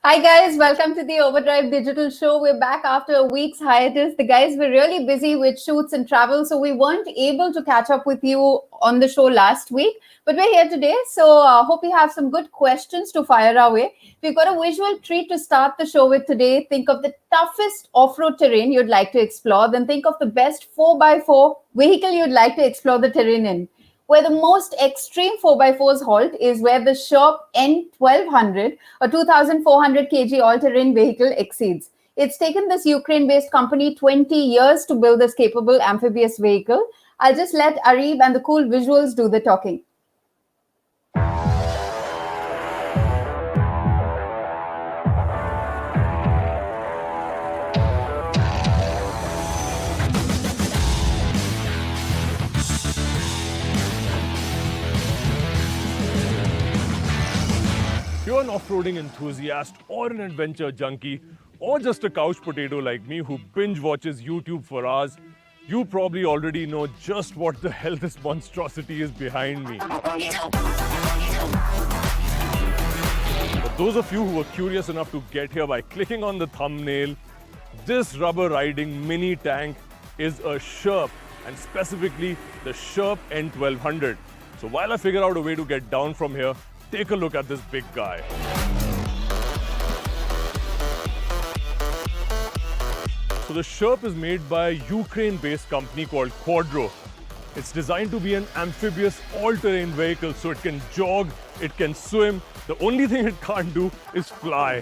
Hi guys, welcome to the Overdrive Digital Show. We're back after a week's hiatus. The guys were really busy with shoots and travel, so we weren't able to catch up with you on the show last week. But we're here today, so hope you have some good questions to fire our way. We've got a visual treat to start the show with today. Think of the toughest off-road terrain you'd like to explore, then think of the best 4x4 vehicle you'd like to explore the terrain in. Where the most extreme 4x4s halt is where the SHERP N 1200, a 2,400 kg all-terrain vehicle, exceeds. It's taken this Ukraine-based company 20 years to build this capable amphibious vehicle. I'll just let Arib and the cool visuals do the talking. If you're an off-roading enthusiast or an adventure junkie or just a couch potato like me who binge watches YouTube for hours, you probably already know just what the hell this monstrosity is behind me. For those of you who were curious enough to get here by clicking on the thumbnail, this rubber-riding mini tank is a SHERP, and specifically the SHERP N 1200. So while I figure out a way to get down from here, take a look at this big guy. So the SHERP is made by a Ukraine-based company called Quadro. It's designed to be an amphibious all-terrain vehicle, so it can jog, it can swim. The only thing it can't do is fly.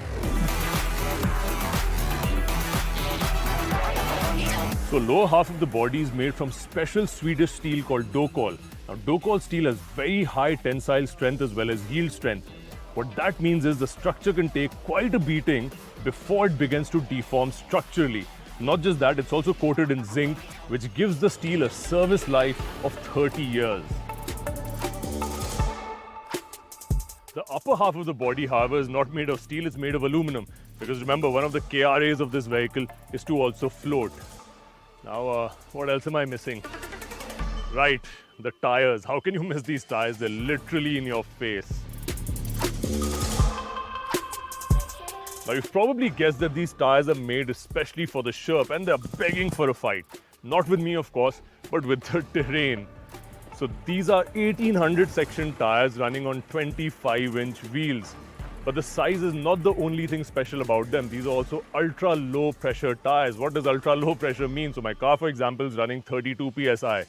So lower half of the body is made from special Swedish steel called Ducati. Now, Ducati steel has very high tensile strength as well as yield strength. What that means is the structure can take quite a beating before it begins to deform structurally. Not just that, it's also coated in zinc, which gives the steel a service life of 30 years. The upper half of the body, however, is not made of steel, it's made of aluminum. Because remember, one of the KRAs of this vehicle is to also float. Now, what else am I missing? Right, the tires. How can you miss these tires? They're literally in your face. Now, you've probably guessed that these tires are made especially for the SHERP, and they're begging for a fight. Not with me, of course, but with the terrain. So these are 1800 section tires running on 25-inch wheels. But the size is not the only thing special about them. These are also ultra low pressure tires. What does ultra low pressure mean? So my car, for example, is running 32 psi.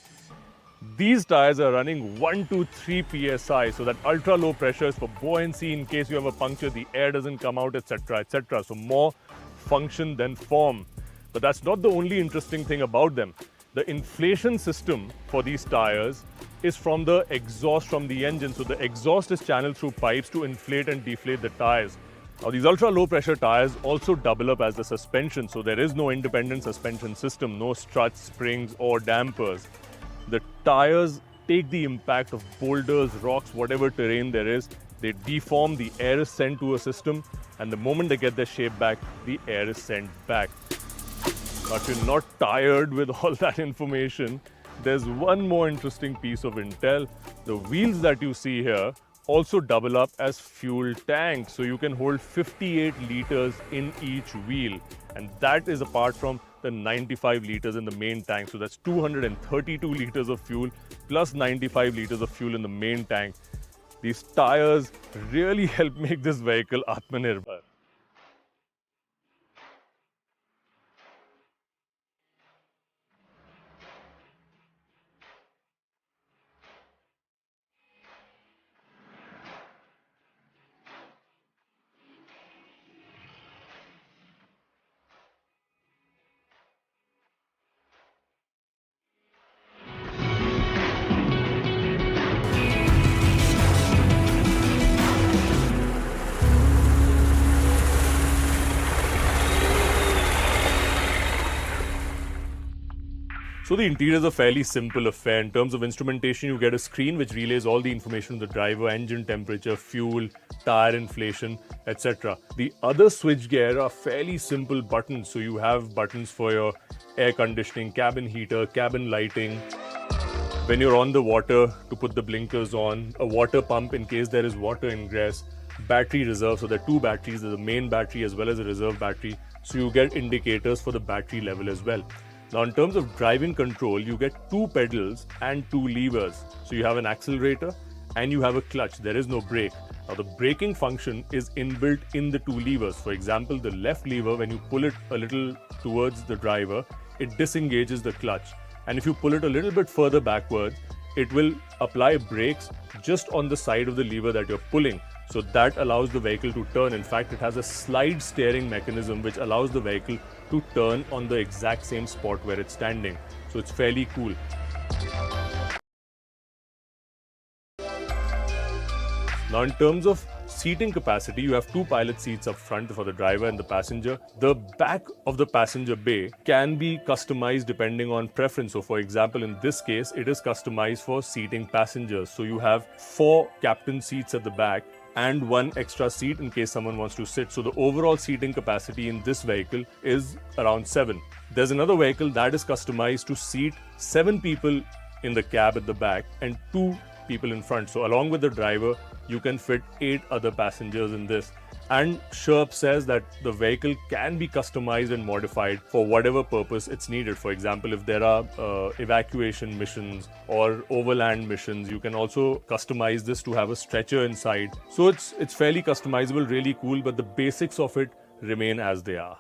These tires are running 1 to 3 psi. So that ultra low pressure is for buoyancy in case you have a puncture, the air doesn't come out, etc., etc. So more function than form. But that's not the only interesting thing about them. The inflation system for these tires is from the exhaust from the engine. So the exhaust is channeled through pipes to inflate and deflate the tires. Now these ultra low pressure tires also double up as the suspension. So there is no independent suspension system, no struts, springs or dampers. The tires take the impact of boulders, rocks, whatever terrain there is. They deform, the air is sent to a system, and the moment they get their shape back, the air is sent back. Now, if you're not tired with all that information, there's one more interesting piece of intel. The wheels that you see here also double up as fuel tanks. So you can hold 58 liters in each wheel. And that is apart from the 95 liters in the main tank. So that's 232 liters of fuel plus 95 liters of fuel in the main tank. These tires really help make this vehicle Atmanirbhar. So the interior is a fairly simple affair. In terms of instrumentation, you get a screen which relays all the information to the driver: engine temperature, fuel, tire inflation, etc. The other switchgear are fairly simple buttons. So you have buttons for your air conditioning, cabin heater, cabin lighting. When you're on the water, to put the blinkers on, a water pump in case there is water ingress, battery reserve. So there are two batteries, there's a main battery as well as a reserve battery. So you get indicators for the battery level as well. Now in terms of driving control, you get two pedals and two levers. So you have an accelerator and you have a clutch. There is no brake. Now the braking function is inbuilt in the two levers. For example, the left lever, when you pull it a little towards the driver, it disengages the clutch. And if you pull it a little bit further backwards, it will apply brakes just on the side of the lever that you're pulling. So that allows the vehicle to turn. In fact, it has a slide steering mechanism which allows the vehicle to turn on the exact same spot where it's standing. So it's fairly cool. Now in terms of seating capacity, you have two pilot seats up front for the driver and the passenger. The back of the passenger bay can be customized depending on preference. So for example, in this case, it is customized for seating passengers. So you have 4 captain seats at the back and 1 extra seat in case someone wants to sit. So the overall seating capacity in this vehicle is around 7. There's another vehicle that is customized to seat 7 people in the cab at the back and 2 people in front. So along with the driver, you can fit 8 other passengers in this. And SHERP says that the vehicle can be customized and modified for whatever purpose it's needed. For example, if there are evacuation missions or overland missions, you can also customize this to have a stretcher inside. So it's fairly customizable, really cool, but the basics of it remain as they are.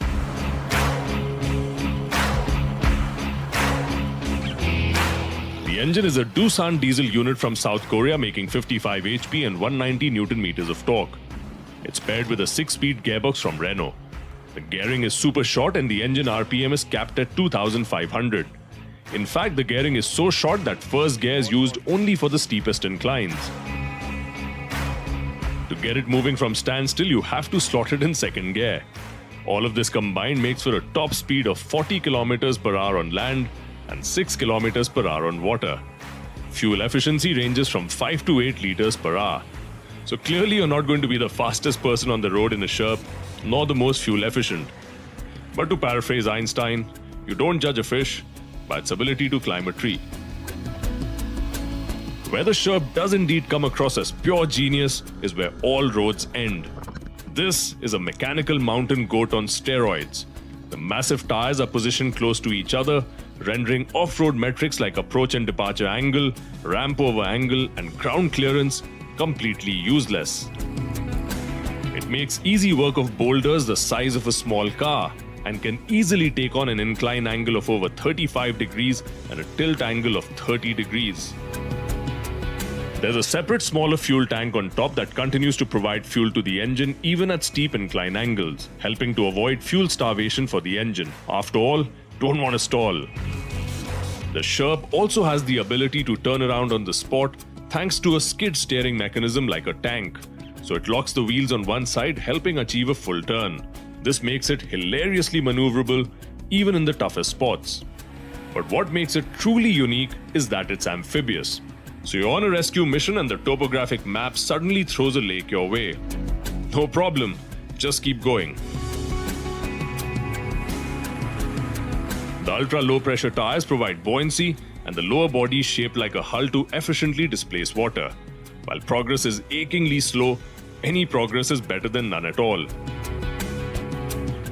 The engine is a Doosan diesel unit from South Korea making 55 HP and 190 Newton meters of torque. It's paired with a 6-speed gearbox from Renault. The gearing is super short and the engine RPM is capped at 2500. In fact, the gearing is so short that first gear is used only for the steepest inclines. To get it moving from standstill, you have to slot it in second gear. All of this combined makes for a top speed of 40 km per hour on land and 6 km per hour on water. Fuel efficiency ranges from 5 to 8 liters per hour. So clearly you're not going to be the fastest person on the road in a SHERP, nor the most fuel efficient. But to paraphrase Einstein, you don't judge a fish by its ability to climb a tree. Where the SHERP does indeed come across as pure genius is where all roads end. This is a mechanical mountain goat on steroids. The massive tires are positioned close to each other, rendering off-road metrics like approach and departure angle, ramp over angle, and ground clearance completely useless. It makes easy work of boulders the size of a small car and can easily take on an incline angle of over 35 degrees and a tilt angle of 30 degrees. There's a separate smaller fuel tank on top that continues to provide fuel to the engine even at steep incline angles, helping to avoid fuel starvation for the engine. After all, don't want to stall. The SHERP also has the ability to turn around on the spot thanks to a skid steering mechanism like a tank. So it locks the wheels on one side, helping achieve a full turn. This makes it hilariously maneuverable even in the toughest spots. But what makes it truly unique is that it's amphibious. So you're on a rescue mission and the topographic map suddenly throws a lake your way. No problem, just keep going. The ultra-low pressure tires provide buoyancy and the lower body is shaped like a hull to efficiently displace water. While progress is achingly slow, any progress is better than none at all.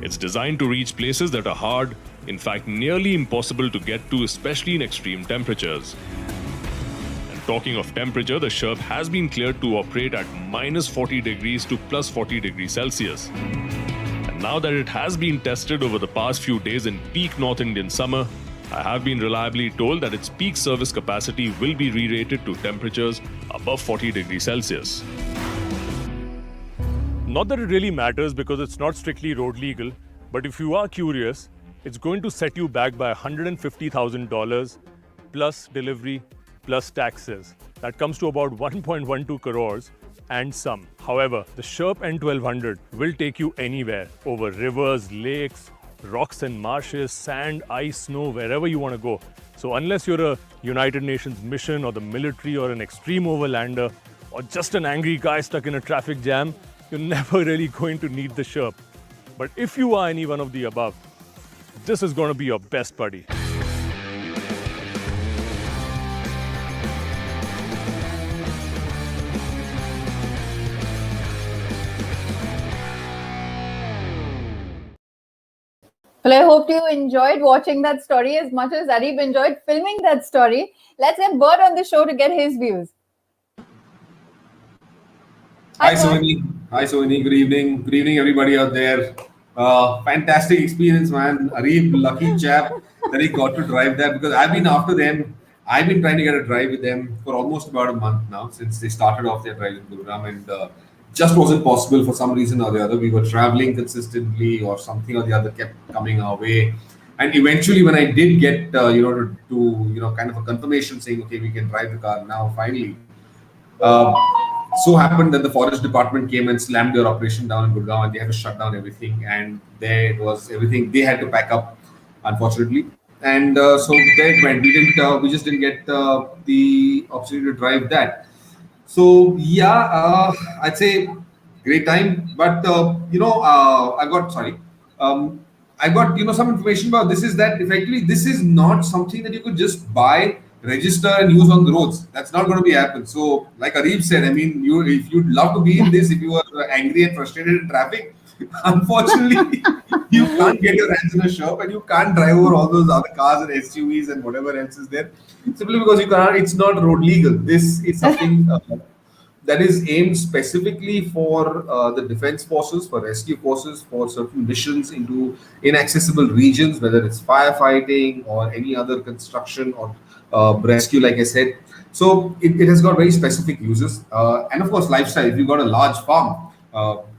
It's designed to reach places that are hard, in fact nearly impossible to get to, especially in extreme temperatures. And talking of temperature, the SHERP has been cleared to operate at minus 40 degrees to plus 40 degrees Celsius. Now that it has been tested over the past few days in peak North Indian summer, I have been reliably told that its peak service capacity will be re-rated to temperatures above 40 degrees Celsius. Not that it really matters because it's not strictly road legal, but if you are curious, it's going to set you back by $150,000 plus delivery plus taxes. That comes to about 1.12 crores. And some. However, the SHERP N1200 will take you anywhere, over rivers, lakes, rocks and marshes, sand, ice, snow, wherever you want to go. So unless you're a United Nations mission or the military or an extreme overlander or just an angry guy stuck in a traffic jam, you're never really going to need the SHERP. But if you are any one of the above, this is going to be your best buddy. Well, I hope you enjoyed watching that story as much as Arif enjoyed filming that story. Let's get Bert on the show to get his views. Hi, Hi, Bert. Sohini. Hi, Sohini. Good evening. Good evening, everybody out there. Fantastic experience, man. Arif, lucky chap that he got to drive that because I've been after them. I've been trying to get a drive with them for almost about a month now since they started off their drive in Gurugram and just wasn't possible for some reason or the other. We were traveling consistently or something or the other kept coming our way. And eventually, when I did get, kind of a confirmation saying, okay, we can drive the car now, finally, uh, so happened that the forest department came and slammed their operation down in Gurgaon and they had to shut down everything. And there was everything. They had to pack up, unfortunately. And so there it went. We just didn't get the opportunity to drive that. So yeah, I'd say great time. But um, I got some information about this. Is that effectively this is not something that you could just buy, register, and use on the roads. That's not going to be happen. So like Arif said, I mean, you if you'd love to be in this, if you are angry and frustrated in traffic, unfortunately, you can't get your hands in a shop and you can't drive over all those other cars and SUVs and whatever else is there simply because you cannot. It's not road legal. This is something that is aimed specifically for the defense forces, for rescue forces, for certain missions into inaccessible regions, whether it's firefighting or any other construction or rescue, like I said. So it has got very specific uses, and of course, lifestyle. If you've got a large farm,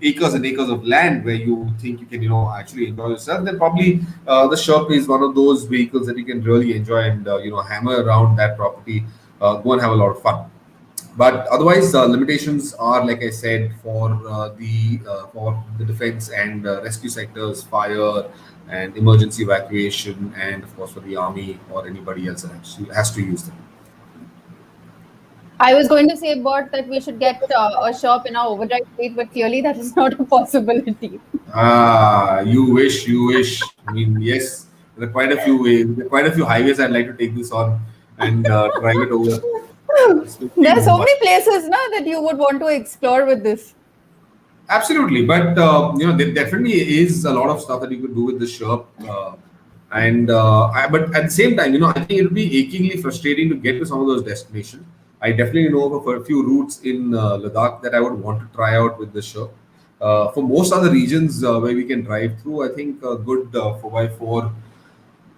acres and acres of land where you think you can, actually enjoy yourself, then probably the SHERP is one of those vehicles that you can really enjoy and hammer around that property, go and have a lot of fun. But otherwise, limitations are, like I said, for the defense and rescue sectors, fire and emergency evacuation, and of course for the army or anybody else that has to use them. I was going to say, Bert, that we should get a shop in our overdrive fleet, but clearly that is not a possibility. Ah, you wish, you wish. I mean, yes, there are quite a few ways, there are quite a few highways I'd like to take this on and drive it over. There are so many places now that you would want to explore with this. Absolutely, but there definitely is a lot of stuff that you could do with the SHERP, but at the same time, I think it'll be achingly frustrating to get to some of those destinations. I definitely know of a few routes in Ladakh that I would want to try out with the SHERP. For most other regions where we can drive through, I think a good 4x4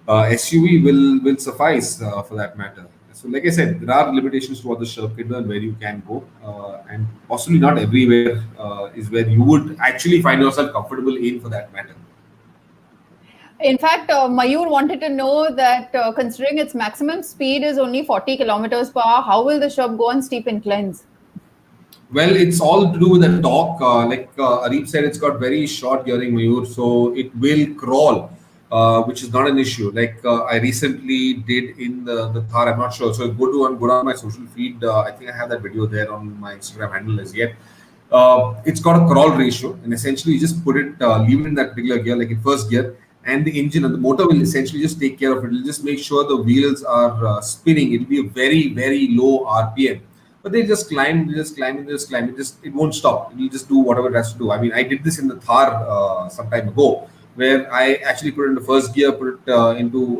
SUV will suffice for that matter. So, like I said, there are limitations to what the SHERP can do and where you can go, and possibly not everywhere is where you would actually find yourself comfortable in, for that matter. In fact, Mayur wanted to know that considering its maximum speed is only 40 kilometers per hour, how will the SHERP go on steep inclines? Well, it's all to do with the torque. Like Arif said, it's got very short gearing, Mayur, so it will crawl, which is not an issue. Like I recently did in the Thar, I'm not sure. So go down my social feed. I think I have that video there on my Instagram handle as yet. It's got a crawl ratio, and essentially you just put it, leave it in that particular gear, like in first gear, and the engine and the motor will essentially just take care of it. It'll just make sure the wheels are spinning. It'll be a very, very low RPM. But they just climb, they just climb, they just climb. It won't stop. It'll just do whatever it has to do. I mean, I did this in the Thar some time ago, where I actually put it into first gear, put it into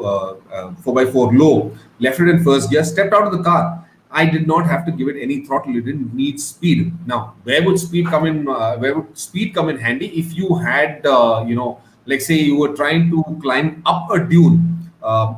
4x4 low, left it in first gear, stepped out of the car. I did not have to give it any throttle. It didn't need speed. Now, where would speed come in? Where would speed come in handy? If you had, like say you were trying to climb up a dune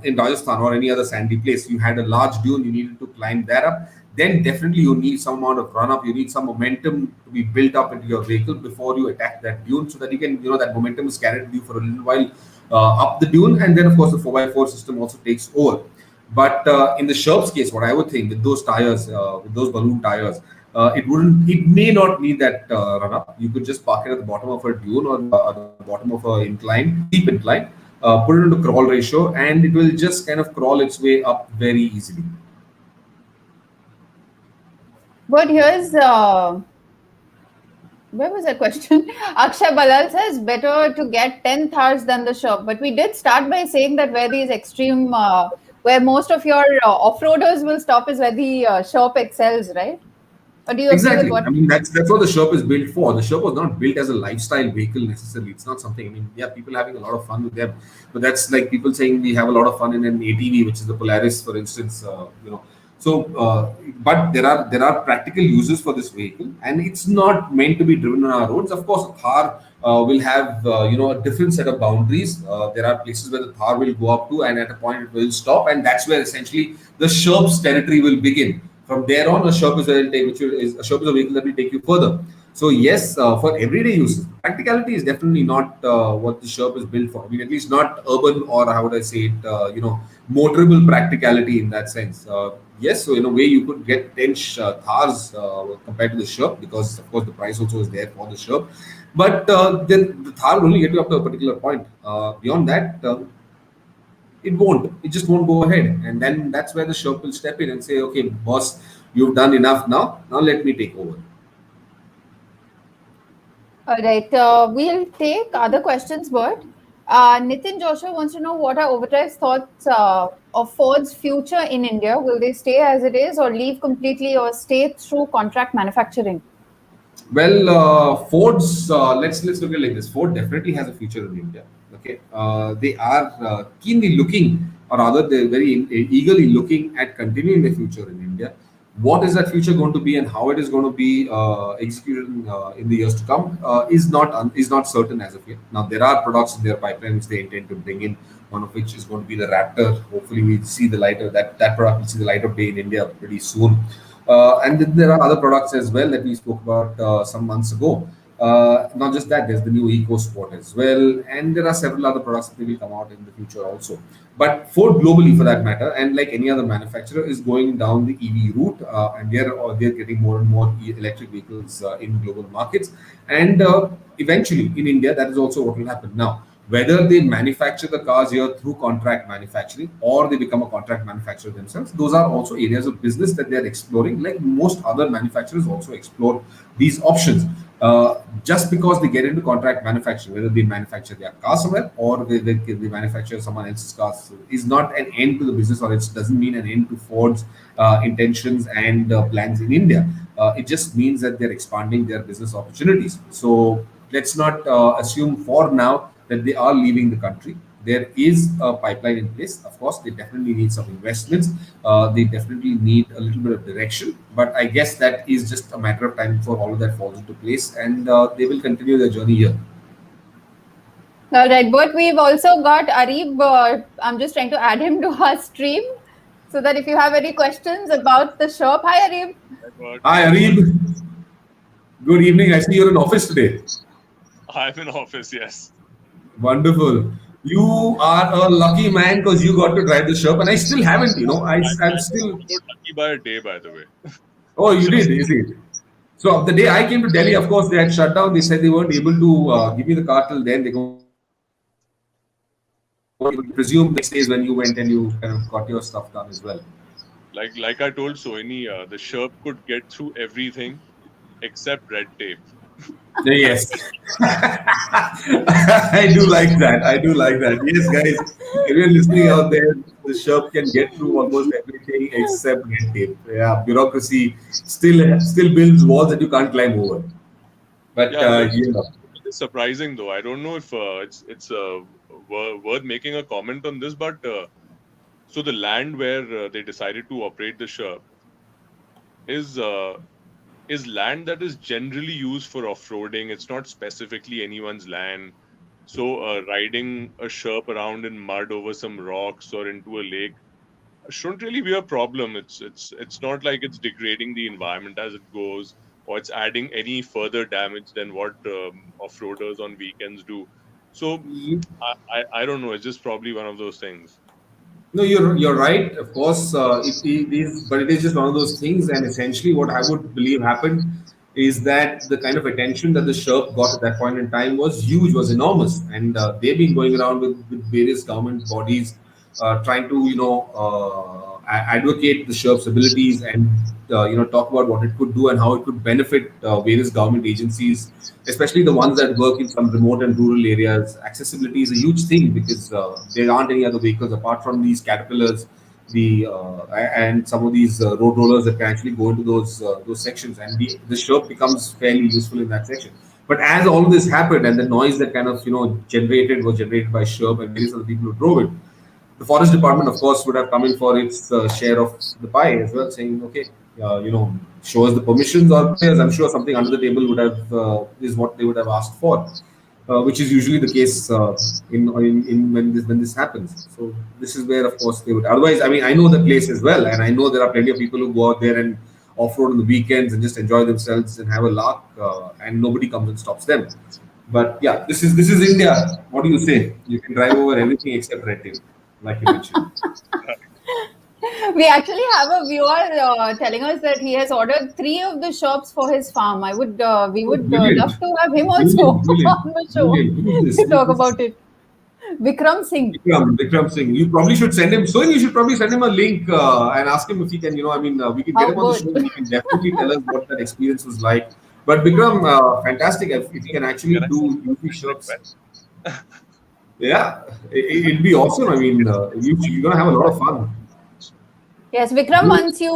in Rajasthan or any other sandy place, you had a large dune, you needed to climb that up. Then definitely you need some amount of run up. You need some momentum to be built up into your vehicle before you attack that dune, so that you can, that momentum is carried with you for a little while up the dune, and then of course the 4x4 system also takes over. But in the SHERP's case, what I would think with those tires, with those balloon tires, it may not need that run up. You could just park it at the bottom of a dune or at the bottom of an incline, steep incline, put it into crawl ratio, and it will just kind of crawl its way up very easily. But here's where was that question? Akshay Balal says better to get 10 Thars than the SHERP. But we did start by saying that where these extreme, where most of your off-roaders will stop is where the SHERP excels, right? Or do you agree with Exactly. what? I mean, that's what the Sherp is built for. The Sherp was not built as a lifestyle vehicle necessarily. It's not something. I mean, yeah, people having a lot of fun with them, but that's like people saying we have a lot of fun in an ATV, which is the Polaris, for instance. But there are practical uses for this vehicle, and it's not meant to be driven on our roads. Of course, a Thar will have a different set of boundaries. There are places where the Thar will go up to, and at a point it will stop, and that's where essentially the Sherp's territory will begin. From there on, a Sherp is where it'll take, a Sherp is a vehicle that will take you further. So yes, for everyday use, practicality is definitely not what the Sherp is built for. I mean, at least not urban, or how would I say it, motorable practicality in that sense. Yes, so in a way you could get 10 Thars compared to the Sherp, because of course the price also is there for the Sherp. But then the Thar will only get you up to a particular point. Beyond that, it won't. It just won't go ahead. And then that's where the Sherp will step in and say, okay, boss, you've done enough now. Now let me take over. All right. We'll take other questions, Bert. Nitin Joshua wants to know what are Overdrive's thoughts of Ford's future in India. Will they stay as it is, or leave completely, or stay through contract manufacturing? Well, Ford's, let's look at it like this. Ford definitely has a future in India. Okay, they are keenly looking, or rather, they're very eagerly looking at continuing their future in India. What is that future going to be, and how it is going to be executed in the years to come is not certain as of yet. Now, there are products in their pipeline which they intend to bring in. One of which is going to be the Raptor. Hopefully, we see the light of that product will see the light of day in India pretty soon. And then there are other products as well that we spoke about some months ago. Not just that, there's the new EcoSport as well, and there are several other products that will come out in the future also. But Ford globally, for that matter, and like any other manufacturer, is going down the EV route, and they're getting more and more electric vehicles in global markets, and eventually in India, that is also what will happen. Now, whether they manufacture the cars here through contract manufacturing, or they become a contract manufacturer themselves, those are also areas of business that they're exploring, like most other manufacturers also explore these options. Just because they get into contract manufacturing, whether they manufacture their car somewhere, or they manufacture someone else's cars, is not an end to the business, or it doesn't mean an end to Ford's intentions and plans in India. It just means that they're expanding their business opportunities. So let's not assume for now that they are leaving the country. There is a pipeline in place. Of course, they definitely need some investments. They definitely need a little bit of direction. But I guess that is just a matter of time before all of that falls into place, and they will continue their journey here. All right, but we've also got Arib. I'm just trying to add him to our stream, so that if you have any questions about the shop. Hi, Arib. Hi, Arib. Good evening. I see you're in office today. I'm in office, yes. Wonderful. You are a lucky man because you got to drive the shop, and I still haven't. I'm still lucky by a day, by the way. Oh, you did, is it? So the day I came to Delhi, of course, they had shut down. They said they weren't able to give me the car till then. They presume the next day is when you went and you kind of got your stuff done as well. Like I told Sohini, the Sherp could get through everything except red tape. Yes. I do like that. Yes, guys, if you're listening out there, the Sherp can get through almost everything except red tape. Yeah, bureaucracy still builds walls that you can't climb over. But it's surprising though. I don't know if it's worth making a comment on this, but so the land where they decided to operate the Sherp is land that is generally used for off-roading. It's not specifically anyone's land. So riding a Sherp around in mud over some rocks or into a lake shouldn't really be a problem. It's not like it's degrading the environment as it goes, or it's adding any further damage than what off-roaders on weekends do. So I don't know. It's just probably one of those things. No, you're right. Of course, it is, but it is just one of those things. And essentially, what I would believe happened is that the kind of attention that the Sherp got at that point in time was huge, was enormous, and they've been going around with various government bodies trying to advocate the Sherp's abilities and talk about what it could do and how it could benefit various government agencies, especially the ones that work in some remote and rural areas. Accessibility is a huge thing because there aren't any other vehicles apart from these Caterpillars and some of these road rollers that can actually go into those sections, and the SHERP becomes fairly useful in that section. But as all of this happened, and the noise that kind of generated was generated by SHERP and various other people who drove it, the forest department, of course, would have come in for its share of the pie as well, saying, okay, show us the permissions, or players. I'm sure something under the table would have is what they would have asked for, which is usually the case in when this happens. So this is where, of course, they would. Otherwise, I mean, I know the place as well, and I know there are plenty of people who go out there and off-road on the weekends and just enjoy themselves and have a lark, and nobody comes and stops them. But yeah, this is India. What do you say? You can drive over everything except red tape, like you mentioned. We actually have a viewer telling us that he has ordered 3 of the shops for his farm. We would love to have him also on the show to talk about it. Vikram Singh. Vikram Singh. You probably should send him. So you should probably send him a link and ask him if he can. We can get him on the show. And he can definitely tell us what that experience was like. But Vikram, fantastic if you can actually do UV shops. Yeah, it'd be awesome. I mean, you're gonna have a lot of fun. Yes, Vikram, once you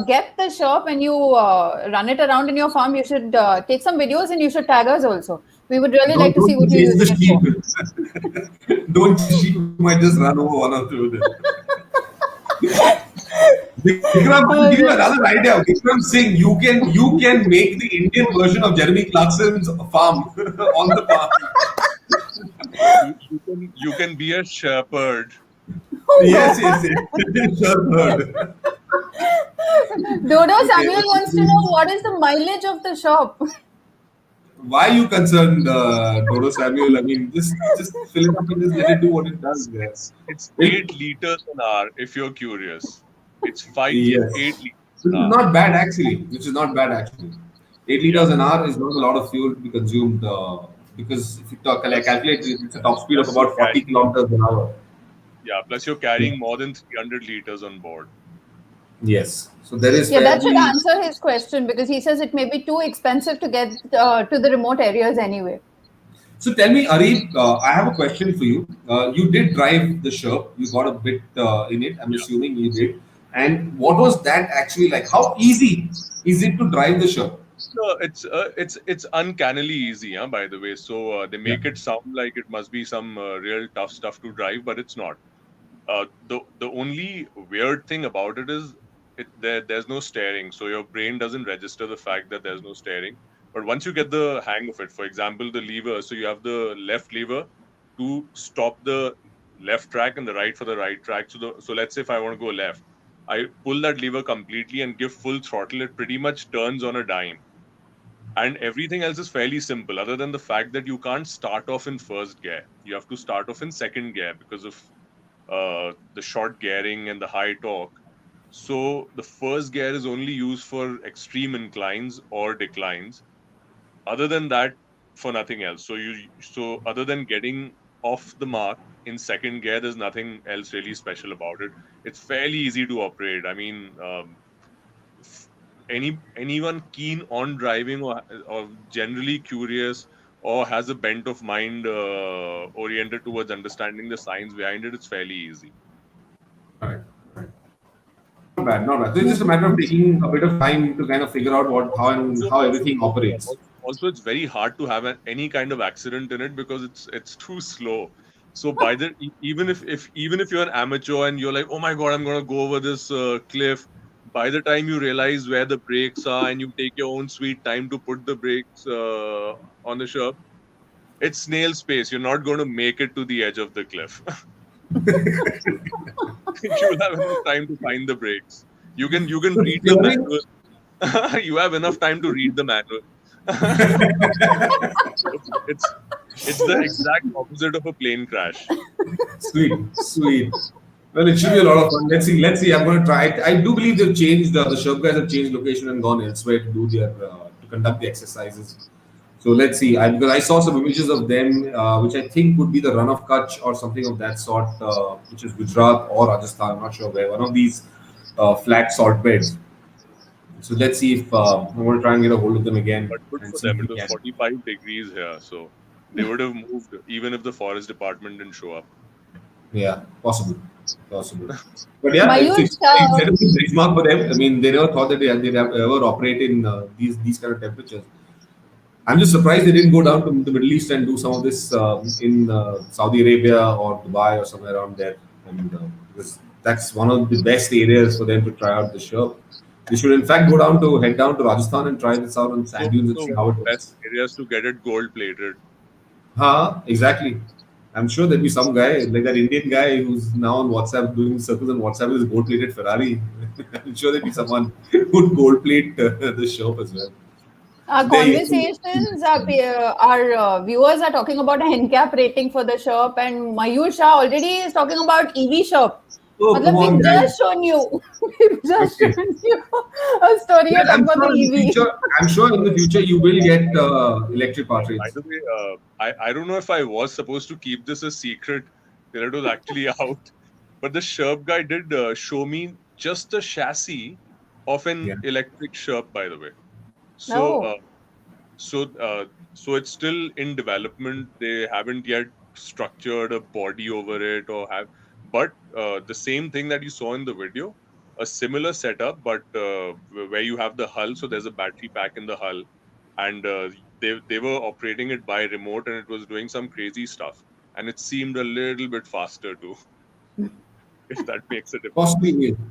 get the shop and you run it around in your farm, you should take some videos and you should tag us also. We would really like to see what you use it for. Don't sheep might just run over one or two of them. Vikram, give you another idea. Vikram Singh, you can make the Indian version of Jeremy Clarkson's farm on the farm. You can be a shepherd. Yes. Shepherd. Dodo Samuel wants to know what is the mileage of the shop. Why are you concerned, Dodo Samuel? I mean, just fill it up and just let it do what it does. Yes. It's 8 liters an hour, if you're curious. It's 8 Yes. liters Which an is hour. not bad actually. 8 liters an hour is not a lot of fuel to be consumed because if you calculate, it's a top speed of about 40 kilometers an hour. Yeah, plus you're carrying more than 300 liters on board. Yes. So there is. Yeah, that should answer his question because he says it may be too expensive to get to the remote areas anyway. So tell me, Arif, I have a question for you. You did drive the SHERP. You got a bit in it. I'm assuming you did. And what was that actually like? How easy is it to drive the SHERP? So it's uncannily easy, by the way. So they make it sound like it must be some real tough stuff to drive, but it's not. The only weird thing about it is there's no steering, so your brain doesn't register the fact that there's no steering. But once you get the hang of it, for example, the lever, so you have the left lever to stop the left track and the right for the right track. So let's say if I want to go left, I pull that lever completely and give full throttle. It pretty much turns on a dime. And everything else is fairly simple, other than the fact that you can't start off in first gear. You have to start off in second gear because of the short gearing and the high torque. So the first gear is only used for extreme inclines or declines. Other than that, for nothing else. So other than getting off the mark in second gear, there's nothing else really special about it. It's fairly easy to operate. I mean, anyone keen on driving or generally curious or has a bent of mind oriented towards understanding the science behind it, it's fairly easy. Right. Not bad. So it's just a matter of taking a bit of time to kind of figure out how everything operates. Also, it's very hard to have any kind of accident in it because it's too slow. So even if you're an amateur and you're like, oh my god, I'm gonna go over this cliff, by the time you realize where the brakes are and you take your own sweet time to put the brakes on the SHERP, it's snail space. You're not going to make it to the edge of the cliff. You'll have enough time to find the brakes. You can read the manual. You have enough time to read the manual. It's the exact opposite of a plane crash. Sweet. Well, it should be a lot of fun. Let's see. I'm going to try it. I do believe they've changed. The SHERP guys have changed location and gone elsewhere to do to conduct the exercises. So let's see. Because I saw some images of them, which I think would be the Run of Kutch or something of that sort, which is Gujarat or Rajasthan. I'm not sure where. One of these flat salt beds. So let's see if I'm going to try and get a hold of them again. But good for them. It was 45 degrees here, so they would have moved even if the forest department didn't show up. Yeah, possible. Possible. But yeah, Mayur it's Shah. a benchmark for them. I mean, they never thought that they'd ever operate in these kind of temperatures. I'm just surprised they didn't go down to the Middle East and do some of this in Saudi Arabia or Dubai or somewhere around there. And because that's one of the best areas for them to try out the SHERP. They should, in fact, head down to Rajasthan and try this out on sand dunes and see how it best works. areas to get it gold plated. Exactly. I'm sure there'll be some guy, like that Indian guy who's now on WhatsApp doing circles on WhatsApp with his gold plated Ferrari. I'm sure there'll be someone who'd gold plate the SHERP as well. Our conversations, our viewers are talking about a NCAP rating for the SHERP, and Mayur Shah already is talking about EV SHERP. Oh, come on, We've guys. just shown you. We've just shown you a story about the EV. I'm sure in the future you will get electric By powertrains. the way, I don't know if I was supposed to keep this a secret till it was actually out, but the SHERP guy did show me just the chassis of an electric SHERP, by the way. So, so it's still in development. They haven't yet structured a body over it but the same thing that you saw in the video, a similar setup, but where you have the hull. So there's a battery pack in the hull, and they were operating it by remote, and it was doing some crazy stuff, and it seemed a little bit faster too. If that makes a difference.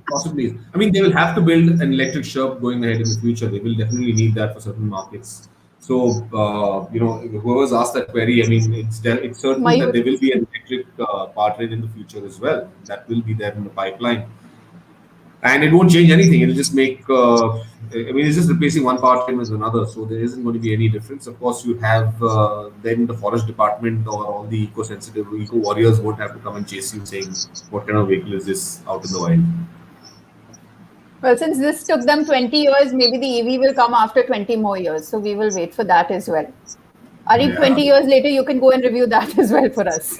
Possibly. I mean, they will have to build an electric SHERP going ahead in the future. They will definitely need that for certain markets. So, whoever's asked that query, I mean, it's certain that there will be an electric powertrain in the future as well. That will be there in the pipeline. And it won't change anything. It'll just make, it's just replacing one powertrain with another. So there isn't going to be any difference. Of course, you have then the forest department or all the eco-sensitive, eco-warriors won't have to come and chase you saying, what kind of vehicle is this out in the wild? Well, since this took them 20 years, maybe the EV will come after 20 more years. So we will wait for that as well. Arif, 20 years later, you can go and review that as well for us.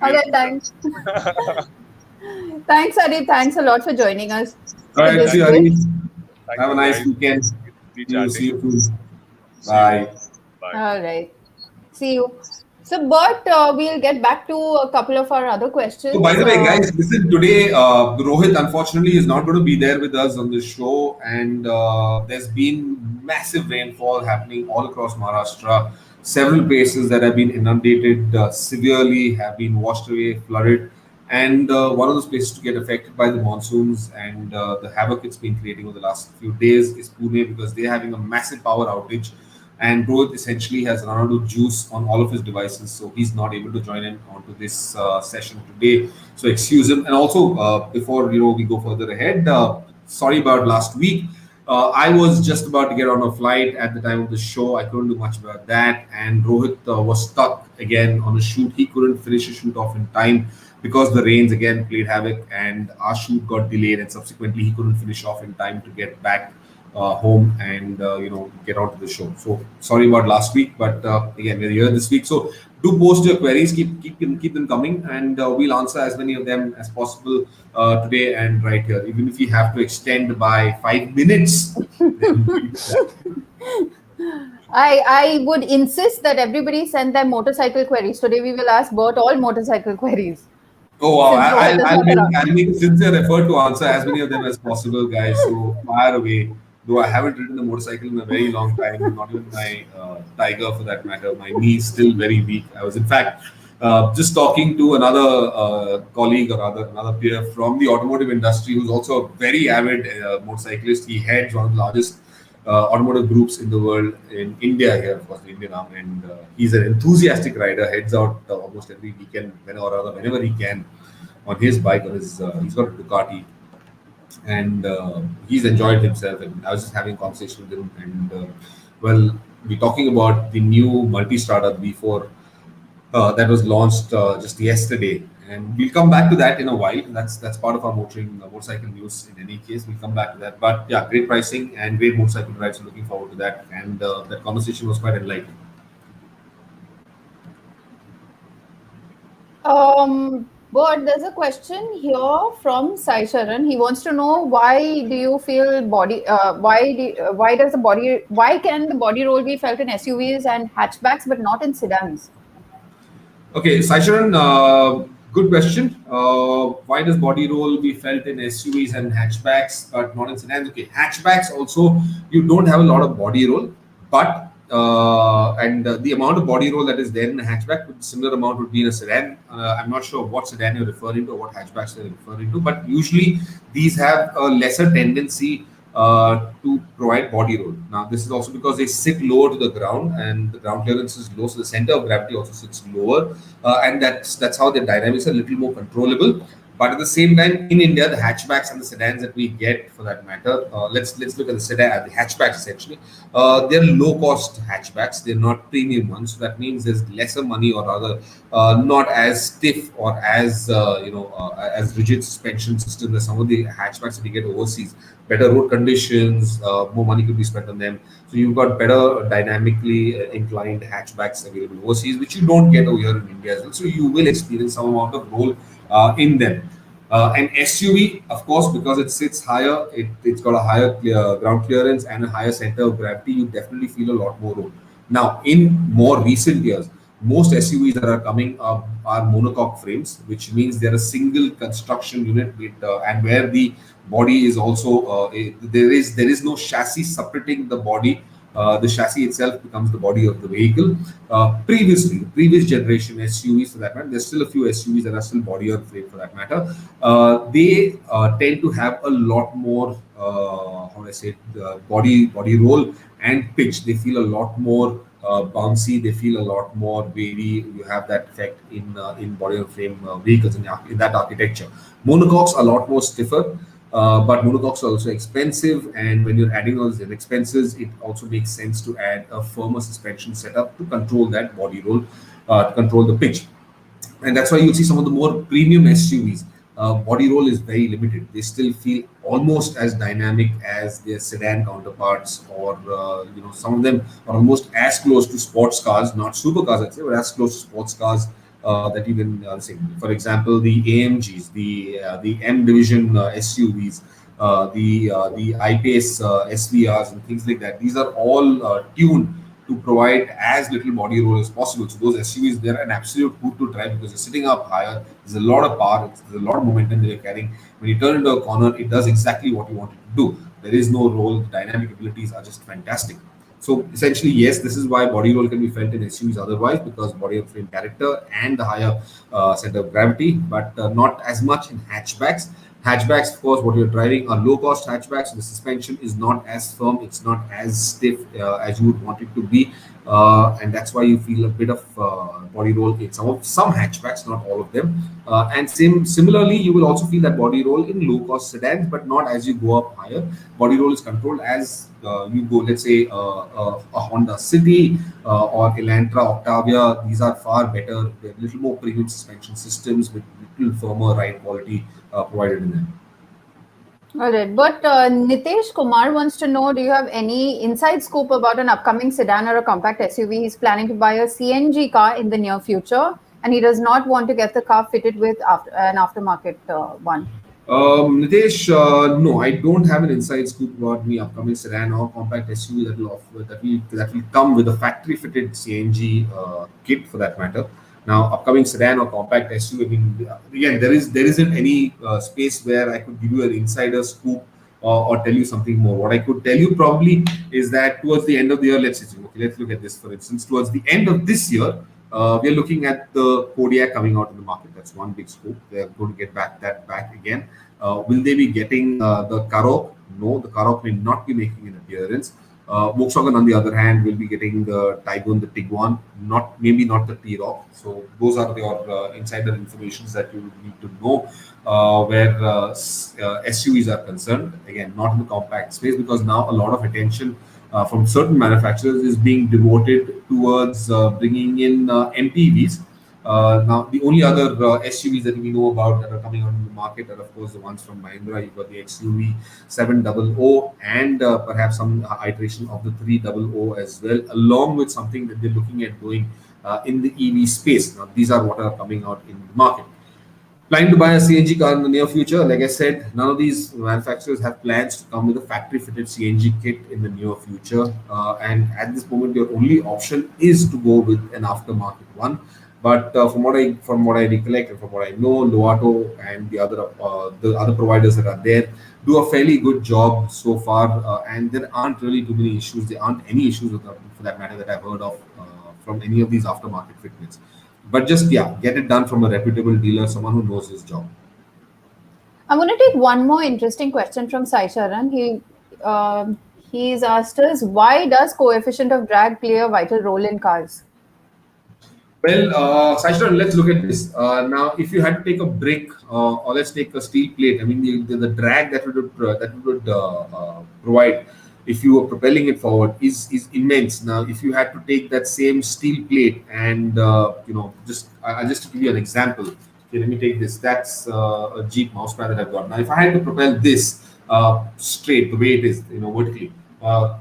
Okay, thanks. Thanks, Arif. Thanks a lot for joining us. All right, see you, Arif. Have a nice weekend. See you soon. Bye. All right. See you. So, Bert, we'll get back to a couple of our other questions. So, by the way, guys, listen, today, Rohit, unfortunately, is not going to be there with us on the show. And there's been massive rainfall happening all across Maharashtra. Several places that have been inundated severely have been washed away, flooded. And one of those places to get affected by the monsoons and the havoc it's been creating over the last few days is Pune, because they're having a massive power outage. And Rohit essentially has run out of juice on all of his devices, so he's not able to join in onto this session today. So excuse him. And also, before we go further ahead, sorry about last week. I was just about to get on a flight at the time of the show. I couldn't do much about that, and Rohit was stuck again on a shoot. He couldn't finish a shoot off in time because the rains again played havoc, and our shoot got delayed, and subsequently he couldn't finish off in time to get back home and get onto the show. So sorry about last week, but again we're here this week. So do post your queries, keep them coming, and we'll answer as many of them as possible today and right here. Even if you have to extend by 5 minutes. I would insist that everybody send their motorcycle queries. Today we will ask Bert all motorcycle queries. Oh wow! I'll make a sincere effort to answer as many of them as possible, guys. So fire away. Though I haven't ridden a motorcycle in a very long time, not even my Tiger for that matter. My knee is still very weak. I was in fact just talking to another colleague or rather another peer from the automotive industry who's also a very avid motorcyclist. He heads one of the largest automotive groups in the world in India here, of course, the Indian arm, and he's an enthusiastic rider. Heads out almost every weekend, whenever he can, on his bike. On his, he's got a Ducati. And he's enjoyed himself, and I was just having a conversation with him, and we're talking about the new Multistrada V4 that was launched just yesterday, and we'll come back to that in a while. That's part of our motorcycle news. In any case, we'll come back to that. But yeah, great pricing and great motorcycle rides. So looking forward to that, and that conversation was quite enlightening. But there's a question here from Sai Sharan. He wants to know, why do you feel why can the body roll be felt in SUVs and hatchbacks but not in sedans? Okay, Sai Sharan, Good question. Why does body roll be felt in SUVs and hatchbacks, but not in sedans? Okay, hatchbacks also you don't have a lot of body roll, but the amount of body roll that is there in a hatchback, similar amount would be in a sedan. I'm not sure what sedan you're referring to or what hatchbacks you're referring to, but usually these have a lesser tendency to provide body roll. Now, this is also because they sit lower to the ground and the ground clearance is low, so the center of gravity also sits lower, and that's how the dynamics are a little more controllable. But at the same time, in India, the hatchbacks and the sedans that we get, for that matter, let's look at the sedan, the hatchbacks essentially. They're low-cost hatchbacks; they're not premium ones. So that means there's lesser money, or rather, not as stiff or as as rigid suspension system as some of the hatchbacks that you get overseas. Better road conditions, more money could be spent on them. So you've got better dynamically inclined hatchbacks available overseas, which you don't get over here in India as well. So you will experience some amount of roll in them. An SUV, of course, because it sits higher, it's got a higher ground clearance and a higher center of gravity, you definitely feel a lot more roll. Now, in more recent years, most SUVs that are coming up are monocoque frames, which means they're a single construction unit and where the body is also there is no chassis separating the body. The chassis itself becomes the body of the vehicle. Previous generation SUVs, for that matter, there's still a few SUVs that are still body on frame, for that matter. They tend to have a lot more, how do I say, body roll and pitch. They feel a lot more bouncy. They feel a lot more wavy. You have that effect in body on frame vehicles in that architecture. Monocoques are a lot more stiffer. But monocoques are also expensive, and when you're adding all these expenses, it also makes sense to add a firmer suspension setup to control that body roll, to control the pitch. And that's why you see some of the more premium SUVs. Body roll is very limited. They still feel almost as dynamic as their sedan counterparts, or some of them are almost as close to sports cars, not supercars, I'd say, but as close to sports cars that you can see. For example, the AMGs, the M division SUVs, the I-Pace SVRs and things like that. These are all tuned to provide as little body roll as possible. So those SUVs, they're an absolute hoot to drive because you're sitting up higher. There's a lot of power. There's a lot of momentum that you're carrying. When you turn into a corner, it does exactly what you want it to do. There is no roll. The dynamic abilities are just fantastic. So essentially, yes, this is why body roll can be felt in SUVs otherwise, because body and frame character and the higher center of gravity, but not as much in hatchbacks. Hatchbacks, of course, what you're driving are low-cost hatchbacks. So the suspension is not as firm, it's not as stiff as you would want it to be, and that's why you feel a bit of body roll in some hatchbacks, not all of them. And similarly, you will also feel that body roll in low-cost sedans, but not as you go up higher. Body roll is controlled as you go, let's say, a Honda City or Elantra, Octavia. These are far better. They're a little more premium suspension systems with little firmer ride quality provided in them. All right. But Nitesh Kumar wants to know, do you have any inside scoop about an upcoming sedan or a compact SUV? He's planning to buy a CNG car in the near future, and he does not want to get the car fitted with an aftermarket one. Nitesh, no, I don't have an inside scoop about the upcoming sedan or compact SUV that will come with a factory-fitted CNG kit, for that matter. Now, upcoming sedan or compact SUV, I mean, again, there isn't any space where I could give you an insider scoop or tell you something more. What I could tell you probably is that towards the end of the year, let's look at this, for instance. Towards the end of this year, we are looking at the Kodiaq coming out in the market. That's one big scoop. They are going to get that back again. Will they be getting the Karoq? No, the Karoq may not be making an appearance. Volkswagen, on the other hand, will be getting the Tiguan, the Tiguan, maybe not the T-Roc. So those are your insider informations that you need to know where SUVs are concerned. Again, not in the compact space, because now a lot of attention from certain manufacturers is being devoted towards bringing in MPVs. Now, the only other SUVs that we know about that are coming out in the market are, of course, the ones from Mahindra. You've got the XUV 700 and perhaps some iteration of the 300 as well, along with something that they're looking at doing in the EV space. Now, these are what are coming out in the market. Planning to buy a CNG car in the near future. Like I said, none of these manufacturers have plans to come with a factory-fitted CNG kit in the near future. And at this moment, your only option is to go with an aftermarket one. But from what I recollect and from what I know, Loato and the other providers that are there do a fairly good job so far, and there aren't really too many issues. There aren't any issues with that, for that matter, that I've heard of from any of these aftermarket fitments. But just yeah, get it done from a reputable dealer, someone who knows his job. I'm going to take one more interesting question from Sai Charan. He's asked us, why does coefficient of drag play a vital role in cars? Well, Saishran, let's look at this. Now, if you had to take a brick, or let's take a steel plate, I mean, the drag that would provide if you were propelling it forward is immense. Now, if you had to take that same steel plate and just to give you an example, okay, let me take this. That's a Jeep mousepad that I've got. Now, if I had to propel this straight the way it is, vertically,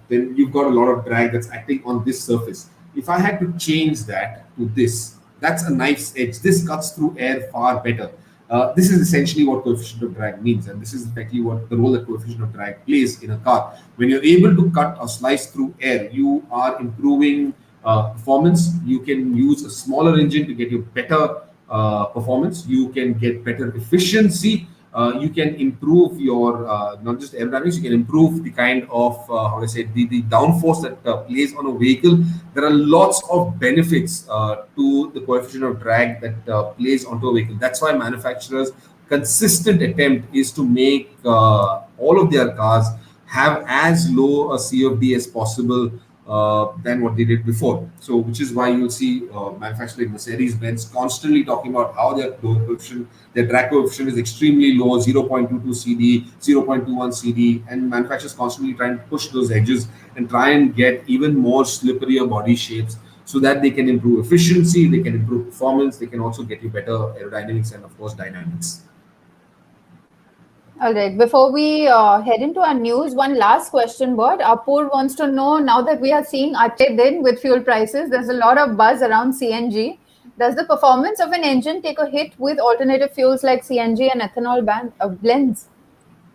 then you've got a lot of drag that's acting on this surface. If I had to change that to this, that's a knife's edge. This cuts through air far better. This is essentially what coefficient of drag means, and this is effectively what the role that coefficient of drag plays in a car. When you're able to cut or slice through air, you are improving performance. You can use a smaller engine to get you better performance. You can get better efficiency. You can improve your not just aerodynamics. You can improve the kind of how do I say the downforce that plays on a vehicle. There are lots of benefits to the coefficient of drag that plays onto a vehicle. That's why manufacturers' consistent attempt is to make all of their cars have as low a CFD as possible than what they did before. So, which is why you'll see manufacturers like Mercedes-Benz constantly talking about how their drag coefficient is extremely low, 0.22 CD, 0.21 CD, and manufacturers constantly trying to push those edges and try and get even more slipperier body shapes so that they can improve efficiency, they can improve performance, they can also get you better aerodynamics and, of course, dynamics. All right. Before we head into our news, one last question, Bert. Apur wants to know, now that we are seeing Ache Din with fuel prices, there's a lot of buzz around CNG. Does the performance of an engine take a hit with alternative fuels like CNG and ethanol blends?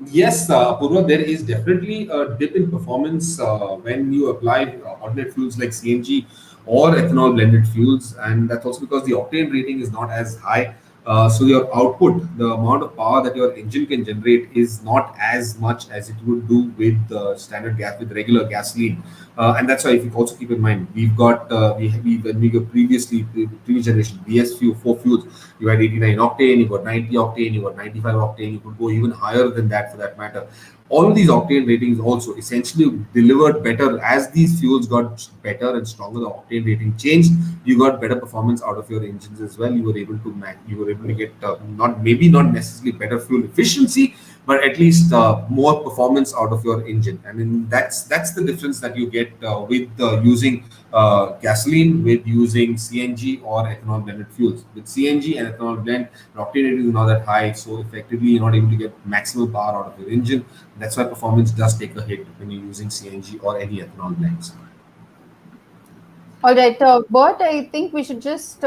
Yes, Purva, there is definitely a dip in performance when you apply alternate fuels like CNG or ethanol blended fuels, and that's also because the octane rating is not as high. So your output, the amount of power that your engine can generate, is not as much as it would do with standard gas, with regular gasoline. And that's why, if you also keep in mind, we've got when we got previous generation BS4 fuels, you had 89 octane, you got 90 octane, you got 95 octane, you could go even higher than that for that matter. All of these octane ratings also essentially delivered better as these fuels got better and stronger. The octane rating changed. You got better performance out of your engines as well. You were able to get not necessarily better fuel efficiency, but at least more performance out of your engine. I mean, that's the difference that you get with using gasoline, with using CNG or ethanol blended fuels. With CNG and ethanol blend, the octane rating is not that high, so effectively you're not able to get maximum power out of your engine. That's why performance does take a hit when you're using CNG or any ethanol blends. All right, Bert, I think we should just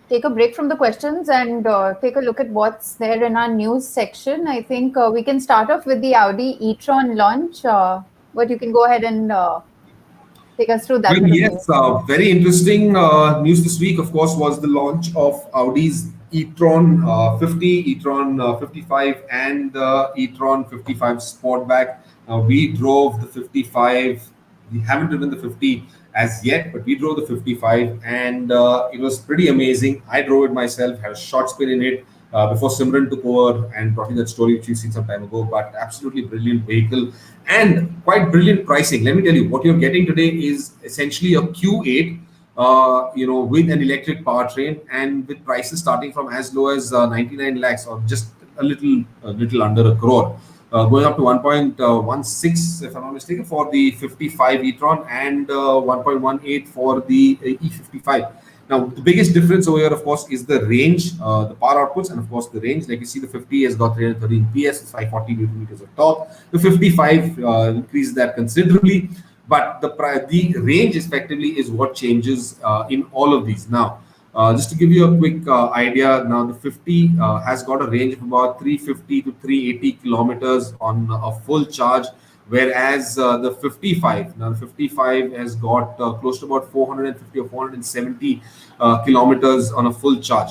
take a break from the questions and take a look at what's there in our news section. I think we can start off with the Audi e-Tron launch. But you can go ahead and take us through that. Well, yes, very interesting news this week, of course, was the launch of Audi's e-Tron 50, e-Tron 55, and the e-Tron 55 Sportback. We drove the 55. We haven't driven the 50 as yet, but we drove the 55, and it was pretty amazing. I drove it myself, had a short spin in it before Simran took over and brought in that story which you've seen some time ago. But absolutely brilliant vehicle and quite brilliant pricing. Let me tell you, what you're getting today is essentially a Q8, with an electric powertrain and with prices starting from as low as 99 lakhs, or just a little under a crore. Going up to 1.16, if I'm not mistaken, for the 55 e-Tron, and 1.18 for the E55. Now, the biggest difference over here, of course, is the range, the power outputs, and of course the range. Like you see, the 50 has got 313 PS, it's 540 Newton meters of torque. The 55 increases that considerably, but the range effectively is what changes in all of these. Now, just to give you a quick idea, now the 50 has got a range of about 350 to 380 kilometers on a full charge. Whereas the 55, now the 55 has got close to about 450 or 470 kilometers on a full charge.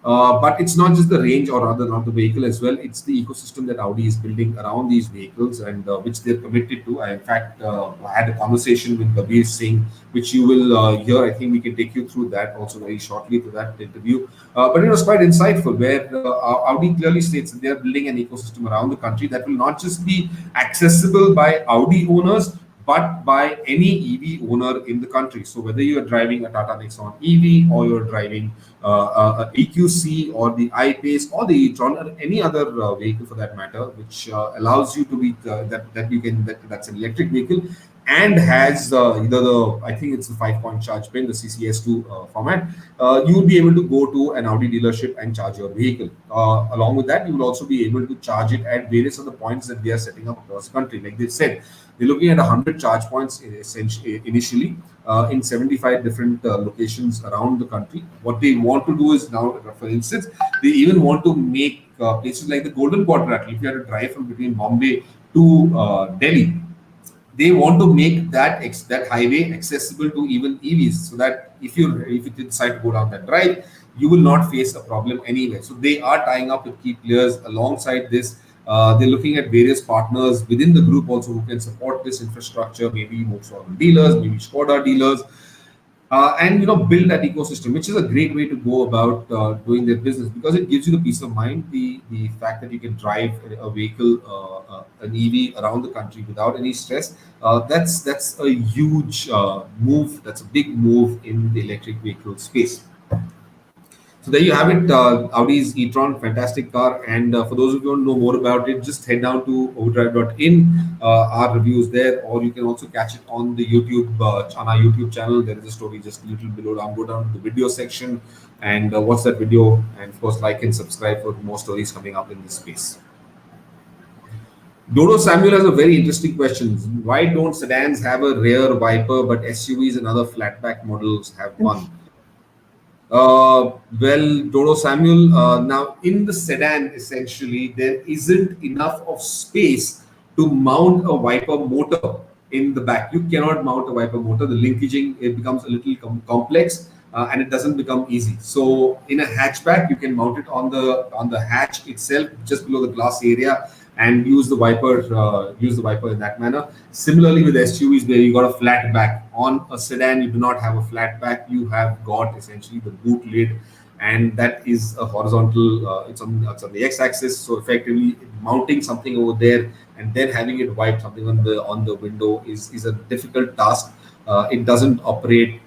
But it's not just the range or rather not the vehicle as well. It's the ecosystem that Audi is building around these vehicles and which they're committed to. I, in fact, had a conversation with Balbir Singh, which you will hear. I think we can take you through that also very shortly to that interview. But it was quite insightful where Audi clearly states that they are building an ecosystem around the country that will not just be accessible by Audi owners, but by any EV owner in the country. So whether you are driving a Tata Nexon EV or you're driving a EQC or the iPace or the e-Tron or any other vehicle for that matter, which allows you to be that's an electric vehicle and has either the, I think it's the 5-point charge pin, the CCS2 format, you will be able to go to an Audi dealership and charge your vehicle. Along with that, you will also be able to charge it at various other points that they are setting up across the country. Like they said, they're looking at 100 charge points initially in 75 different locations around the country. What they want to do is now, for instance, they even want to make places like the Golden Quadrilateral. If you had to drive from between Bombay to Delhi, they want to make that highway accessible to even EVs, so that if you decide to go down that drive, you will not face a problem anyway. So they are tying up with key players alongside this. They're looking at various partners within the group also who can support this infrastructure, maybe Volkswagen dealers, maybe Skoda dealers, and build that ecosystem, which is a great way to go about doing their business, because it gives you the peace of mind, the fact that you can drive a vehicle, an EV around the country without any stress. That's a huge move. That's a big move in the electric vehicle space. So there you have it, Audi's e-Tron, fantastic car. And for those of you who want to know more about it, just head down to overdrive.in. Our review is there, or you can also catch it on the YouTube, on our YouTube channel. There is a story just a little below down. Go down to the video section and watch that video. And of course, like and subscribe for more stories coming up in this space. Dodo Samuel has a very interesting question. Why don't sedans have a rear wiper, but SUVs and other flatback models have one? Well, Dodo Samuel, now in the sedan, essentially, there isn't enough of space to mount a wiper motor in the back. You cannot mount a wiper motor. The linkaging, it becomes a little complex and it doesn't become easy. So in a hatchback, you can mount it on the hatch itself, just below the glass area, and use the wiper in that manner. Similarly with SUVs, where you got a flat back. On a sedan, you do not have a flat back. You have got essentially the boot lid, and that is a horizontal. It's on the x-axis. So effectively, mounting something over there and then having it wipe something on the window is a difficult task. It doesn't operate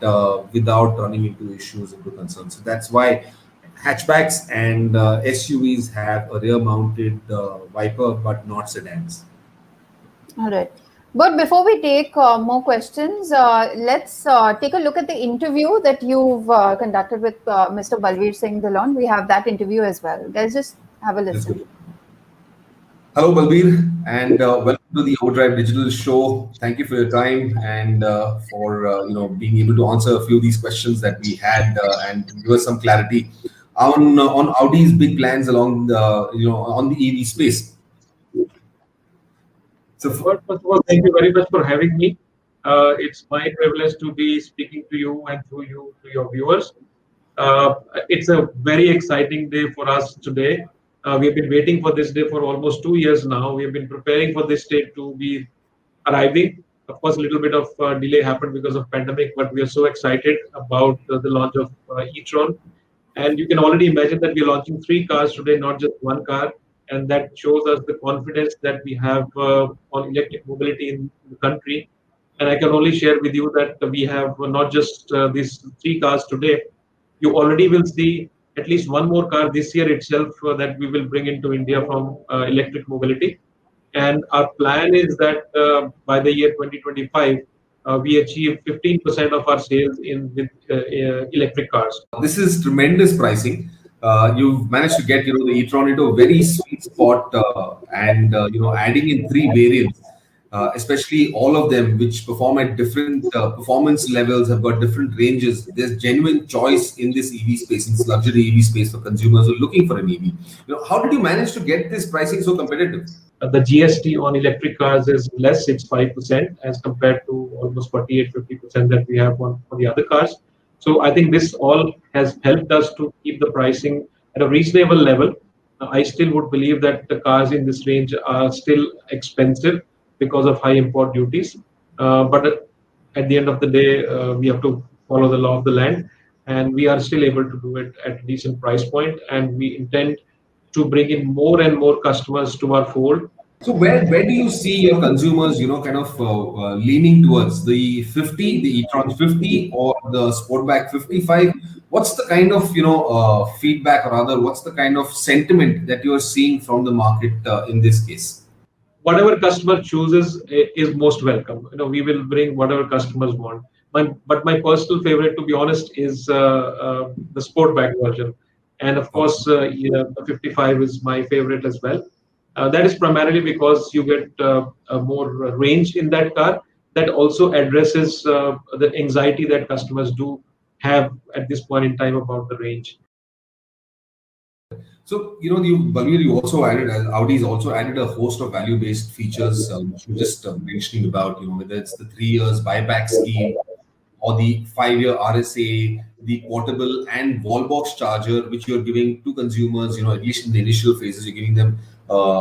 without running into issues, into concerns. So that's why hatchbacks and SUVs have a rear-mounted wiper, but not sedans. All right. But before we take more questions, let's take a look at the interview that you've conducted with Mr. Balbir Singh Dhillon. We have that interview as well. Guys, just have a listen. Hello, Balbir, and welcome to the OVERDRIVE Digital Show. Thank you for your time and for being able to answer a few of these questions that we had and give us some clarity on Audi's big plans along on the EV space. So first of all, thank you very much for having me. It's my privilege to be speaking to you and through you to your viewers. It's a very exciting day for us today. We have been waiting for this day for almost 2 years now. We have been preparing for this day to be arriving. Of course, a little bit of delay happened because of pandemic, but we are so excited about the launch of e-Tron. And you can already imagine that we are launching 3 cars today, not just 1 car. And that shows us the confidence that we have on electric mobility in the country. And I can only share with you that we have not just these 3 cars today. You already will see at least 1 more car this year itself that we will bring into India from electric mobility. And our plan is that by the year 2025, we achieve 15% of our sales with electric cars. This is tremendous pricing. You've managed to get the e-Tron into a very sweet spot, and adding in 3 variants, especially all of them which perform at different performance levels, have got different ranges. There's genuine choice in this EV space, in this luxury EV space for consumers who are looking for an EV. How did you manage to get this pricing so competitive? The GST on electric cars is less, it's 5% as compared to almost 48-50% that we have on the other cars. So I think this all has helped us to keep the pricing at a reasonable level. I still would believe that the cars in this range are still expensive because of high import duties. But at the end of the day, we have to follow the law of the land, and we are still able to do it at a decent price point, and we intend to bring in more and more customers to our fold. So where do you see your consumers, kind of leaning towards the 50, the e-Tron 50 or the Sportback 55? What's the kind of, feedback, or rather, what's the kind of sentiment that you are seeing from the market in this case? Whatever customer chooses is most welcome. We will bring whatever customers want. But my personal favorite, to be honest, is the Sportback version. And of course, the 55 is my favorite as well. That is primarily because you get more range in that car. That also addresses the anxiety that customers do have at this point in time about the range. So, Balbir, you also added, Audi's also added a host of value-based features, which you just mentioning about, whether it's the 3 years buyback scheme or the 5-year RSA, the portable and wall box charger, which you're giving to consumers, at least in the initial phases, you're giving them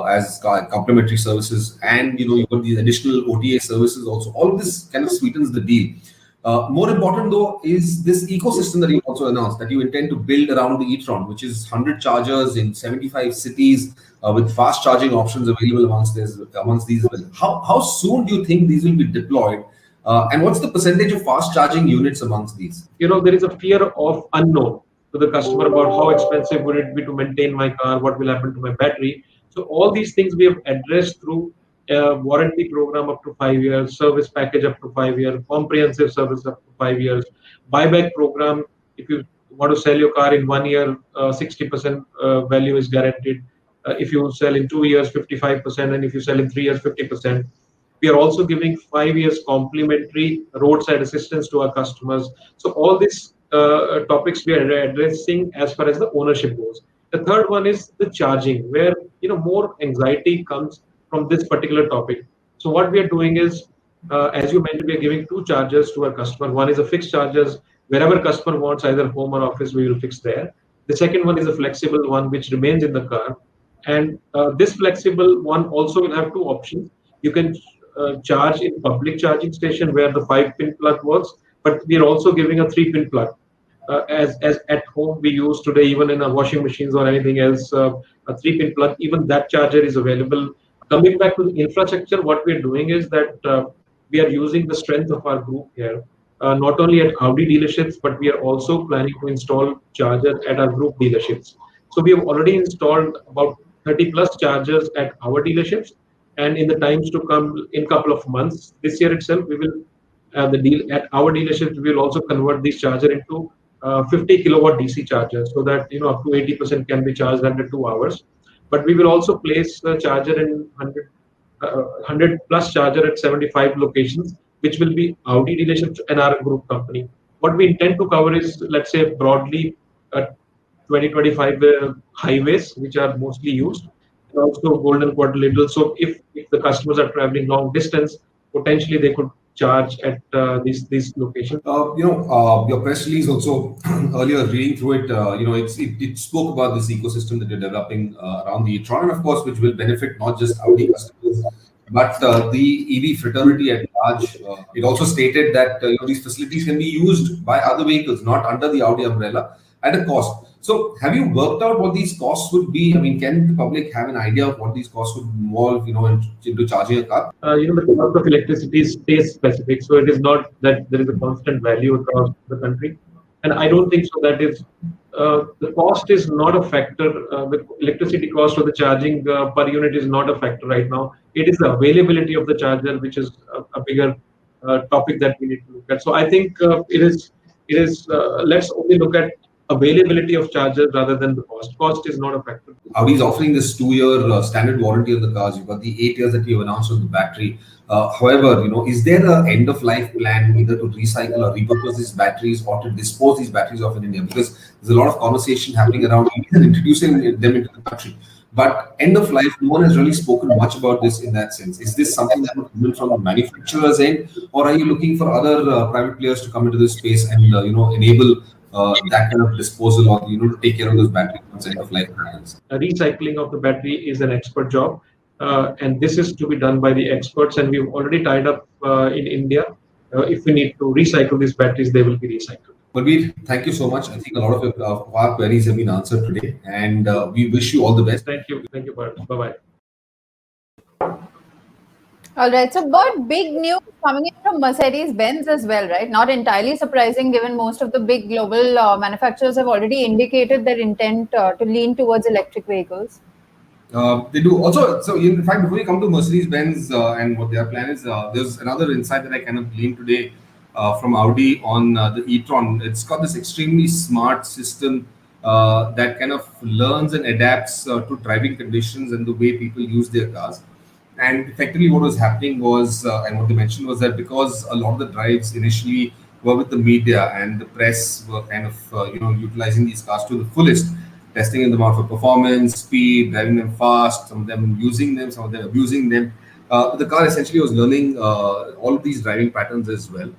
as complimentary services. And, you've got these additional OTA services also. All of this kind of sweetens the deal. More important, though, is this ecosystem that you also announced that you intend to build around the e-Tron, which is 100 chargers in 75 cities with fast charging options available amongst these. How soon do you think these will be deployed? And what's the percentage of fast charging units amongst these? There is a fear of unknown to the customer about how expensive would it be to maintain my car, what will happen to my battery. So all these things we have addressed through warranty program up to 5 years, service package up to 5 years, comprehensive service up to 5 years, buyback program. If you want to sell your car in 1 year, 60% value is guaranteed. If you sell in 2 years, 55%, and if you sell in 3 years, 50%. We are also giving 5 years complimentary roadside assistance to our customers. So all these topics we are addressing as far as the ownership goes. The third one is the charging, where more anxiety comes from this particular topic. So what we are doing is, as you mentioned, we are giving 2 chargers to our customer. One is a fixed chargers, wherever customer wants, either home or office, we will fix there. The second one is a flexible one, which remains in the car. And this flexible one also will have 2 options. You can charge in public charging station where the 5-pin plug works, but we are also giving a 3-pin plug. As at home we use today, even in our washing machines or anything else, a 3-pin plug, even that charger is available. Coming back to the infrastructure, what we are doing is that we are using the strength of our group here, not only at Audi dealerships, but we are also planning to install chargers at our group dealerships. So we have already installed about 30 plus chargers at our dealerships, and in the times to come, in couple of months, this year itself, we will at our dealerships, we will also convert these chargers into 50 kilowatt DC chargers, so that up to 80% can be charged under 2 hours. But we will also place the charger in 100 plus charger at 75 locations, which will be Audi dealerships and our group company. What we intend to cover is, let's say, broadly 20-25 highways, which are mostly used, and also golden quadrilateral. So if the customers are traveling long distance, potentially they could charge at these locations. Your press release also earlier, reading through it, it spoke about this ecosystem that you're developing around the e-Tron, and of course, which will benefit not just Audi customers, but the EV fraternity at large. It also stated that these facilities can be used by other vehicles, not under the Audi umbrella, at a cost. So, have you worked out what these costs would be? I mean, can the public have an idea of what these costs would involve, into charging a car? The cost of electricity is state specific, so it is not that there is a constant value across the country. And I don't think so that is, the cost is not a factor. The electricity cost or the charging per unit is not a factor right now. It is the availability of the charger, which is a bigger topic that we need to look at. So I think it is. Let's only look at availability of chargers rather than the cost. Cost is not a factor. Audi is offering this 2-year standard warranty on the cars. You've got the 8 years that you've announced on the battery. However, is there an end of life plan either to recycle or repurpose these batteries or to dispose these batteries off in India? Because there's a lot of conversation happening around India and introducing them into the country. But end of life, no one has really spoken much about this in that sense. Is this something that would come in from the manufacturer's end, or are you looking for other private players to come into this space and enable that kind of disposal, or to take care of those batteries once end of life happens? Recycling of the battery is an expert job, and this is to be done by the experts. And we've already tied up in India. If we need to recycle these batteries, they will be recycled. Balbir, thank you so much. I think a lot of our queries have been answered today, and we wish you all the best. Thank you. Thank you, Bharat. Bye-bye. All right. So, but big news coming in from Mercedes-Benz as well, right? Not entirely surprising, given most of the big global manufacturers have already indicated their intent to lean towards electric vehicles. They do also. So, in fact, before we come to Mercedes-Benz and what their plan is, there's another insight that I kind of gleaned today from Audi on the e-Tron. It's got this extremely smart system that kind of learns and adapts to driving conditions and the way people use their cars. And effectively, what was happening was, and what they mentioned was that because a lot of the drives initially were with the media and the press were kind of, utilizing these cars to the fullest, testing them out for performance, speed, driving them fast, some of them using them, some of them abusing them. The car essentially was learning all of these driving patterns as well.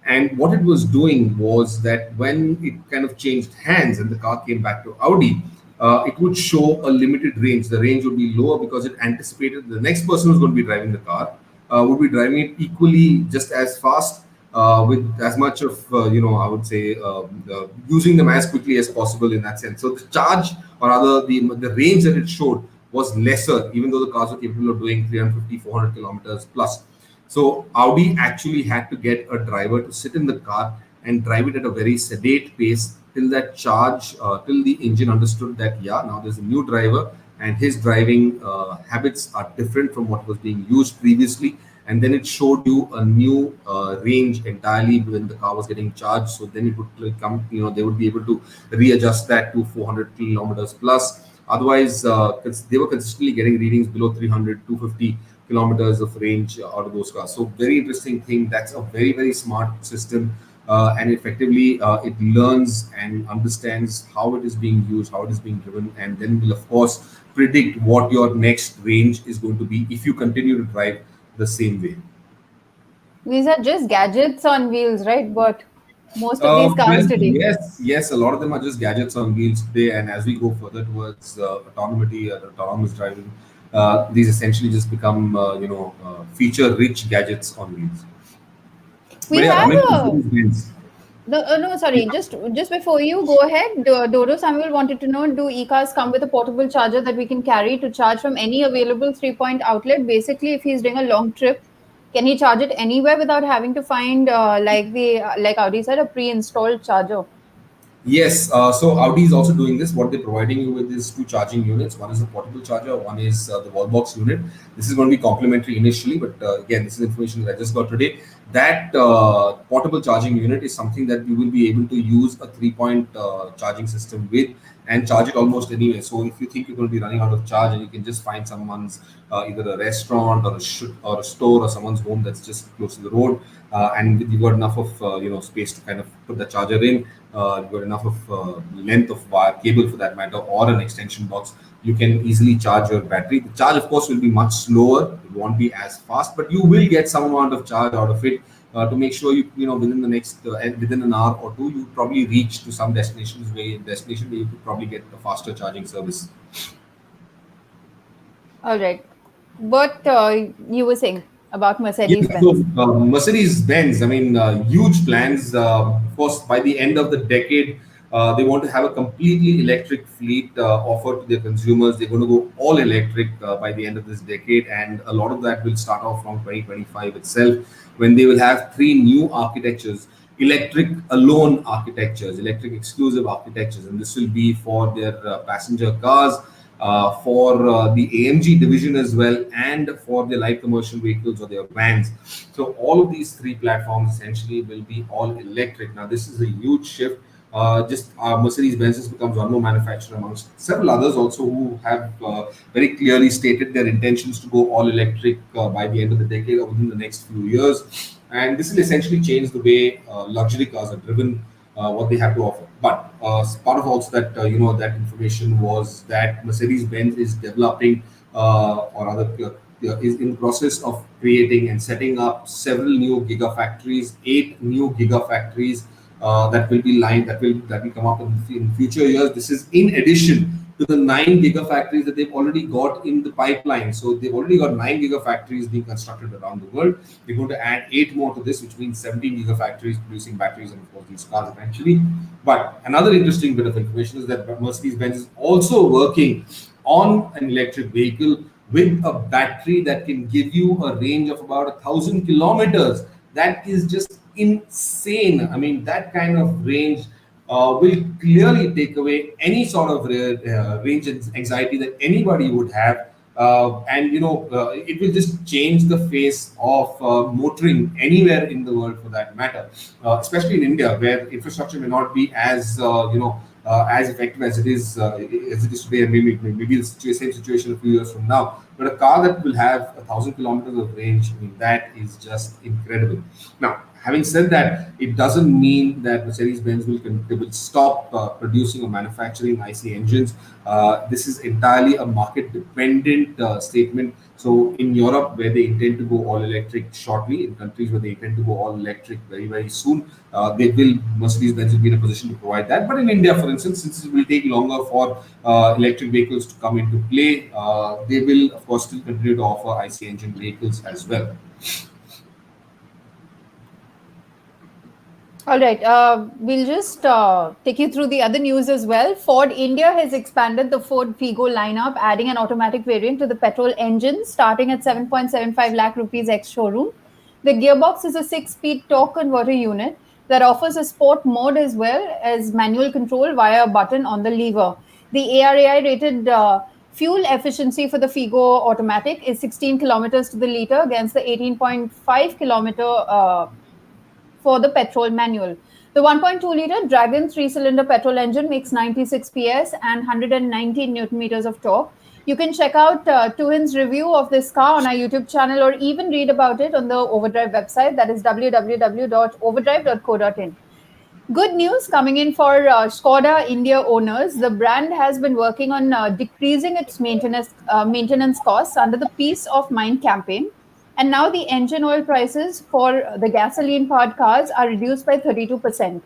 And what it was doing was that when it kind of changed hands and the car came back to Audi, it would show a limited range. The range would be lower because it anticipated the next person who's going to be driving the car would be driving it equally, just as fast, with as much of, I would say, using them as quickly as possible in that sense. So the charge, or rather the range that it showed, was lesser, even though the cars were capable of doing 350, 400 kilometers plus. So Audi actually had to get a driver to sit in the car and drive it at a very sedate pace till that charge, till the engine understood that, yeah, now there's a new driver and his driving habits are different from what was being used previously. And then it showed you a new range entirely when the car was getting charged. So then it would come, they would be able to readjust that to 400 kilometers plus. Otherwise, they were consistently getting readings below 300, 250 kilometers of range out of those cars. So very interesting thing. That's a very, very smart system. And effectively, it learns and understands how it is being used, how it is being driven, and then will, of course, predict what your next range is going to be if you continue to drive the same way. These are just gadgets on wheels, right? But most of these cars today. Yes, a lot of them are just gadgets on wheels today. And as we go further towards autonomy or autonomous driving, these essentially just become, feature-rich gadgets on wheels. We have sorry. Just before you go ahead, Dodo Samuel wanted to know: do e-cars come with a portable charger that we can carry to charge from any available 3-point outlet? Basically, if he's doing a long trip, can he charge it anywhere without having to find, like Audi said, a pre-installed charger? Yes, so Audi is also doing this. What they're providing you with is two charging units. One is a portable charger, one is the wall box unit. This is going to be complimentary initially, but again, this is information that I just got today. That portable charging unit is something that you will be able to use a 3-point charging system with and charge it almost anywhere. So if you think you're going to be running out of charge, and you can just find someone's either a restaurant or a store or someone's home that's just close to the road, and you've got enough of space to kind of put the charger in. You've got enough of length of wire, cable for that matter, or an extension box. You can easily charge your battery. The charge, of course, will be much slower. It won't be as fast, but you will get some amount of charge out of it to make sure within the next within an hour or two, you probably reach to some destination where you could probably get a faster charging service. All right. What you were saying about Mercedes-Benz? So Mercedes-Benz, I mean, huge plans. Of course, by the end of the decade, they want to have a completely electric fleet offered to their consumers. They're going to go all electric by the end of this decade, and a lot of that will start off from 2025 itself, when they will have 3 new architectures, electric alone architectures, electric exclusive architectures, and this will be for their passenger cars, for the AMG division as well, and for the light commercial vehicles or their vans. So all of these 3 platforms essentially will be all electric. Now this is a huge shift. Mercedes-Benz has becomes one more manufacturer amongst several others also who have very clearly stated their intentions to go all electric by the end of the decade or within the next few years. And this will essentially change the way luxury cars are driven, what they have to offer. But part of also that that information was that Mercedes-Benz is developing or rather is in the process of creating and setting up several new gigafactories, 8 new gigafactories that will be lined that will come up in future years. This is in addition to the 9 gigafactories that they've already got in the pipeline. So they've already got 9 gigafactories being constructed around the world. They're going to add 8 more to this, which means 17 gigafactories producing batteries and of course these cars eventually. But another interesting bit of information is that Mercedes-Benz is also working on an electric vehicle with a battery that can give you a range of about 1,000 kilometers. That is just insane. I mean, that kind of range will clearly take away any sort of range anxiety that anybody would have. And it will just change the face of motoring anywhere in the world for that matter, especially in India, where infrastructure may not be as as effective as it is today, and maybe the same situation a few years from now. But a car that will have 1,000 kilometers of range, I mean, that is just incredible. Now, having said that, it doesn't mean that Mercedes-Benz will stop producing or manufacturing IC engines. This is entirely a market-dependent statement. So in Europe, where they intend to go all electric shortly, in countries where they intend to go all electric very, very soon, Mercedes-Benz will be in a position to provide that. But in India, for instance, since it will take longer for electric vehicles to come into play, they will, of course, still continue to offer IC engine vehicles as well. All right, we'll just take you through the other news as well. Ford India has expanded the Ford Figo lineup, adding an automatic variant to the petrol engine, starting at 7.75 lakh rupees ex-showroom. The gearbox is a 6-speed torque converter unit that offers a sport mode as well as manual control via a button on the lever. The ARAI rated fuel efficiency for the Figo automatic is 16 kilometers to the liter against the 18.5 kilometer for the petrol manual. The 1.2-liter Dragon 3-cylinder petrol engine makes 96 PS and 119 Newton meters of torque. You can check out Tuhin's review of this car on our YouTube channel, or even read about it on the Overdrive website, that is www.overdrive.co.in. Good news coming in for Skoda India owners. The brand has been working on decreasing its maintenance costs under the Peace of Mind campaign. And now the engine oil prices for the gasoline-powered cars are reduced by 32%.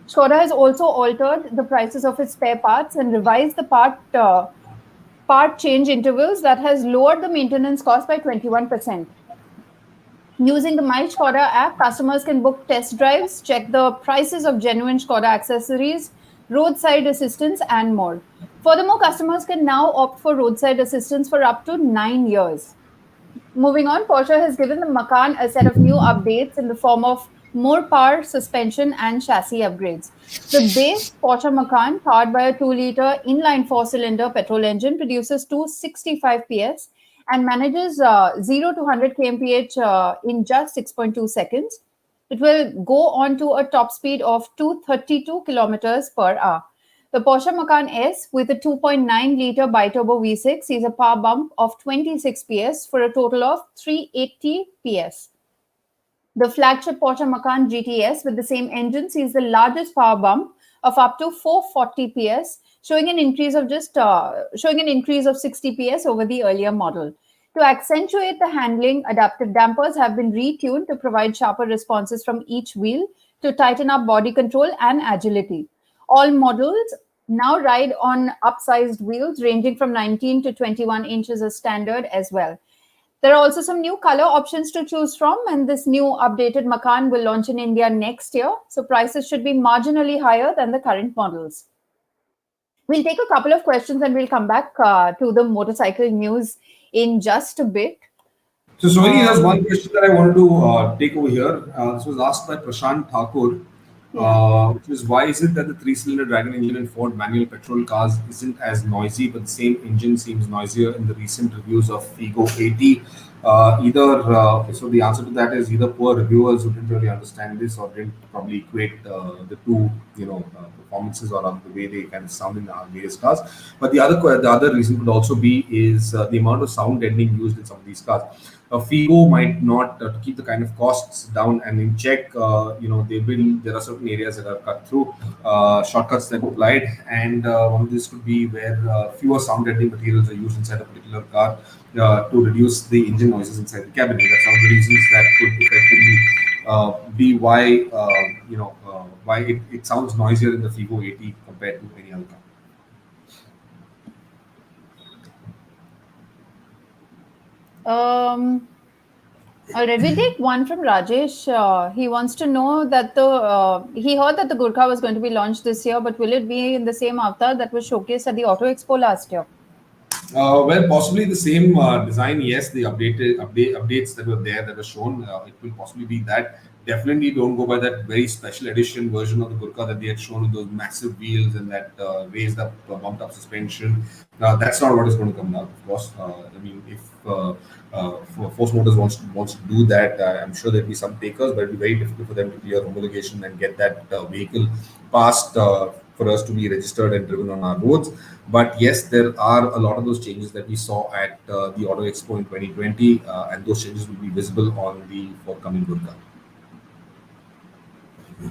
Skoda has also altered the prices of its spare parts and revised the part change intervals that has lowered the maintenance cost by 21%. Using the My Skoda app, customers can book test drives, check the prices of genuine Skoda accessories, roadside assistance, and more. Furthermore, customers can now opt for roadside assistance for up to 9 years. Moving on, Porsche has given the Macan a set of new updates in the form of more power, suspension, and chassis upgrades. The base Porsche Macan, powered by a 2-liter inline 4-cylinder petrol engine, produces 265 PS and manages 0 to 100 kmph in just 6.2 seconds. It will go on to a top speed of 232 kilometers per hour. The Porsche Macan S with a 2.9-liter biturbo V6 sees a power bump of 26 PS for a total of 380 PS. The flagship Porsche Macan GTS with the same engine sees the largest power bump of up to 440 PS, showing an increase of 60 PS over the earlier model. To accentuate the handling, adaptive dampers have been retuned to provide sharper responses from each wheel to tighten up body control and agility. All models now ride on upsized wheels ranging from 19 to 21 inches as standard as well. There are also some new color options to choose from, and this new updated Macan will launch in India next year, so prices should be marginally higher than the current models. We'll take a couple of questions and we'll come back to the motorcycle news in just a bit. So, Sohini, there's one question that I wanted to take over here. This was asked by Prashant Thakur. Which is, why is it that the 3-cylinder Dragon engine in Ford manual petrol cars isn't as noisy, but the same engine seems noisier in the recent reviews of Figo 80? So the answer to that is either poor reviewers who didn't really understand this or didn't probably equate the two, performances or the way they kind of sound in the various cars. But the other reason could also be is the amount of sound deadening used in some of these cars. Figo might not, to keep the kind of costs down and in check. There are certain areas that are cut through, shortcuts that are applied, and one of these could be where fewer sound deadening materials are used inside a particular car to reduce the engine noises inside the cabin. And that's one of the reasons that could effectively be why it sounds noisier in the Figo 80 compared to any other car. All right, we take one from Rajesh. He wants to know that he heard that the Gurkha was going to be launched this year, but will it be in the same avatar that was showcased at the Auto Expo last year? Well, possibly the same design. Yes, the updates that were there that were shown. It will possibly be that. Definitely don't go by that very special edition version of the Gurkha that they had shown with those massive wheels and that raised up, bumped up suspension. That's not what is going to come out, of course. If Force Motors wants to do that, I'm sure there'll be some takers, but it'll be very difficult for them to clear homologation and get that vehicle passed for us to be registered and driven on our roads. But yes, there are a lot of those changes that we saw at the Auto Expo in 2020, and those changes will be visible on the forthcoming Gurkha.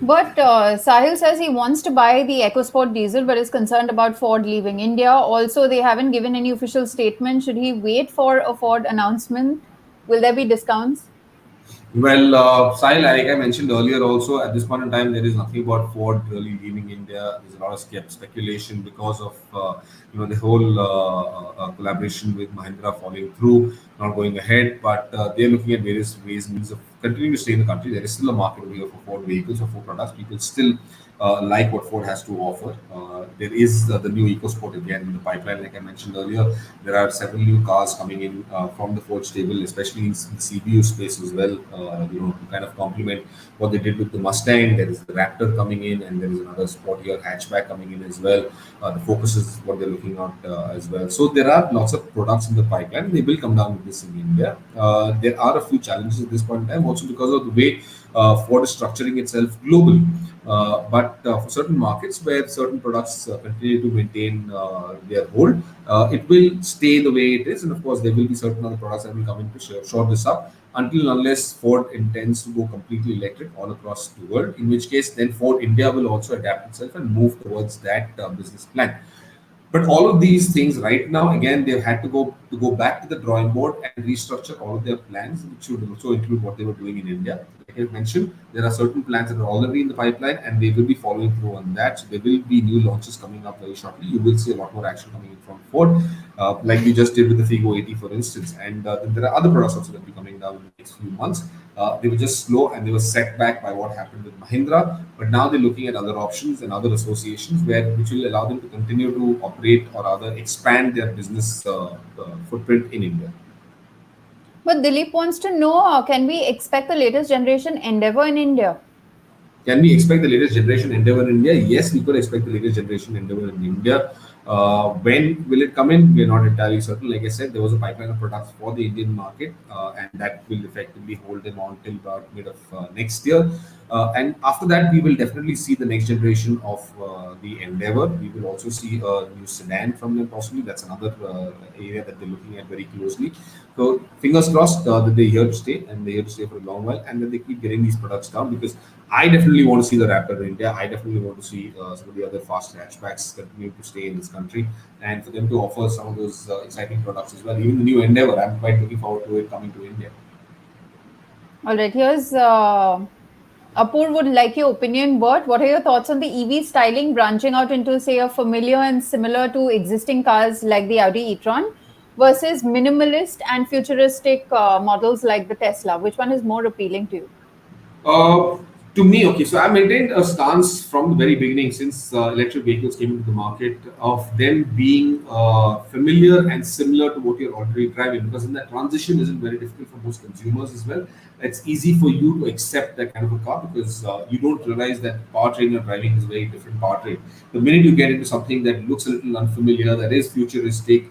But Sahil says he wants to buy the EcoSport diesel, but is concerned about Ford leaving India. Also, they haven't given any official statement. Should he wait for a Ford announcement? Will there be discounts? Well, Sahil, like I mentioned earlier, also at this point in time, there is nothing about Ford really leaving India. There's a lot of speculation because of the whole collaboration with Mahindra falling through, not going ahead. But they're looking at various ways, means of continuing to stay in the country. There is still a market over here for Ford vehicles or Ford products. People still like what Ford has to offer. There is the new EcoSport again in the pipeline, like I mentioned earlier. There are several new cars coming in from the Ford stable, especially in the CBU space as well, to kind of complement what they did with the Mustang. There is the Raptor coming in, and there is another sportier hatchback coming in as well. The Focus is what they're looking at as well. So there are lots of products in the pipeline. They will come down with this in India. There are a few challenges at this point in time, also because of the way Ford is structuring itself globally. But for certain markets where certain products continue to maintain their hold, it will stay the way it is. And of course, there will be certain other products that will come in to shore this up until unless Ford intends to go completely electric all across the world, in which case then Ford India will also adapt itself and move towards that business plan. But all of these things right now, again, they've had to go back to the drawing board and restructure all of their plans, which should also include what they were doing in India. Like I mentioned, there are certain plans that are already in the pipeline, and they will be following through on that. So there will be new launches coming up very shortly. You will see a lot more action coming in from Ford, like we just did with the Figo 80, for instance. And then there are other products also that will be coming down in the next few months. They were just slow and they were set back by what happened with Mahindra, but now they're looking at other options and other associations which will allow them to continue to operate or rather expand their business footprint in India. But Dilip wants to know, can we expect the latest generation Endeavour in India? Can we expect the latest generation Endeavour in India? Yes, we could expect the latest generation Endeavour in India. When will it come in? We're not entirely certain. Like I said, there was a pipeline of products for the Indian market, and that will effectively hold them on till about mid of next year. And after that, we will definitely see the next generation of the Endeavour. We will also see a new sedan from them possibly. That's another area that they're looking at very closely. So fingers crossed that they're here to stay, and they're here to stay for a long while, and that they keep getting these products down, because I definitely want to see the Raptor in India. I definitely want to see some of the other fast hatchbacks continue to stay in this country, and for them to offer some of those exciting products as well. Even the new Endeavour, I'm quite looking forward to it coming to India. All right, here's Apur would like your opinion, Bert. What are your thoughts on the EV styling branching out into, say, a familiar and similar to existing cars like the Audi e-Tron versus minimalist and futuristic models like the Tesla? Which one is more appealing to you? To me, okay, so I maintained a stance from the very beginning, since electric vehicles came into the market, of them being familiar and similar to what you're already driving, because then that transition isn't very difficult for most consumers as well. It's easy for you to accept that kind of a car, because you don't realize that powertrain you're driving is a very different powertrain. The minute you get into something that looks a little unfamiliar, that is futuristic,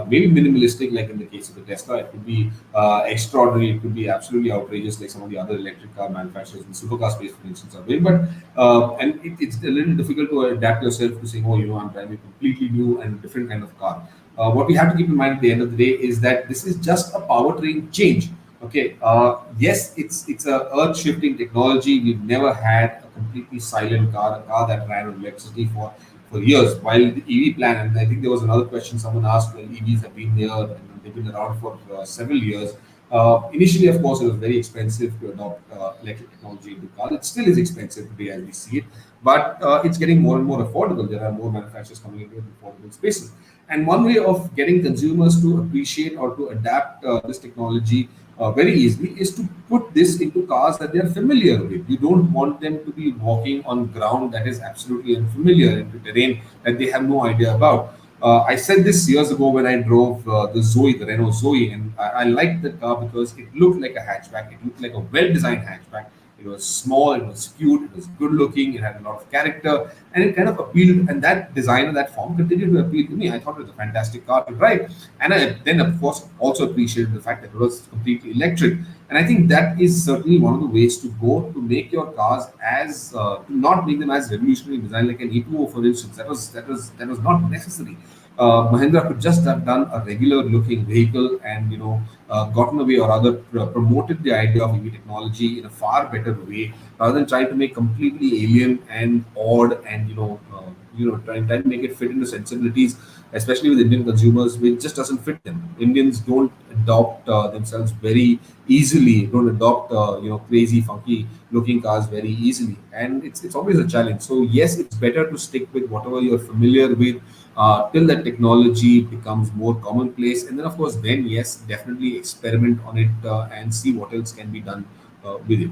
maybe minimalistic, like in the case of the Tesla. It could be extraordinary. It could be absolutely outrageous, like some of the other electric car manufacturers in the supercar space, for instance, are doing. But it's a little difficult to adapt yourself to saying, oh, I'm driving a completely new and different kind of car. What we have to keep in mind at the end of the day is that this is just a powertrain change. Okay. Yes, it's a earth-shifting technology. We've never had a completely silent car, a car that ran on electricity for years. While the EV plan, and I think there was another question someone asked, well, EVs have been there and they've been around for several years. Initially, of course, it was very expensive to adopt electric technology into cars. It still is expensive today as we see it, but it's getting more and more affordable. There are more manufacturers coming into affordable spaces. And one way of getting consumers to appreciate or to adapt this technology very easily is to put this into cars that they are familiar with. You don't want them to be walking on ground that is absolutely unfamiliar, into terrain that they have no idea about. I said this years ago when I drove the Renault Zoe, and I liked the car because it looked like a hatchback. It looked like a well-designed hatchback. It was small, it was cute, it was good looking, it had a lot of character, and it kind of appealed. And that design and that form continued to appeal to me. I thought it was a fantastic car to drive. And I then, of course, also appreciated the fact that it was completely electric. And I think that is certainly one of the ways to go to make your cars to not make them as revolutionary design like an E2O, for instance. That was not necessary. Mahindra could just have done a regular looking vehicle and gotten away, or rather promoted the idea of EV technology in a far better way, rather than trying to make completely alien and odd and trying to make it fit into sensibilities, especially with Indian consumers, which just doesn't fit them. Indians don't adopt themselves very easily, don't adopt crazy, funky looking cars very easily, and it's always a challenge. So yes, it's better to stick with whatever you're familiar with till that technology becomes more commonplace, and then of course, then yes, definitely experiment on it and see what else can be done with it.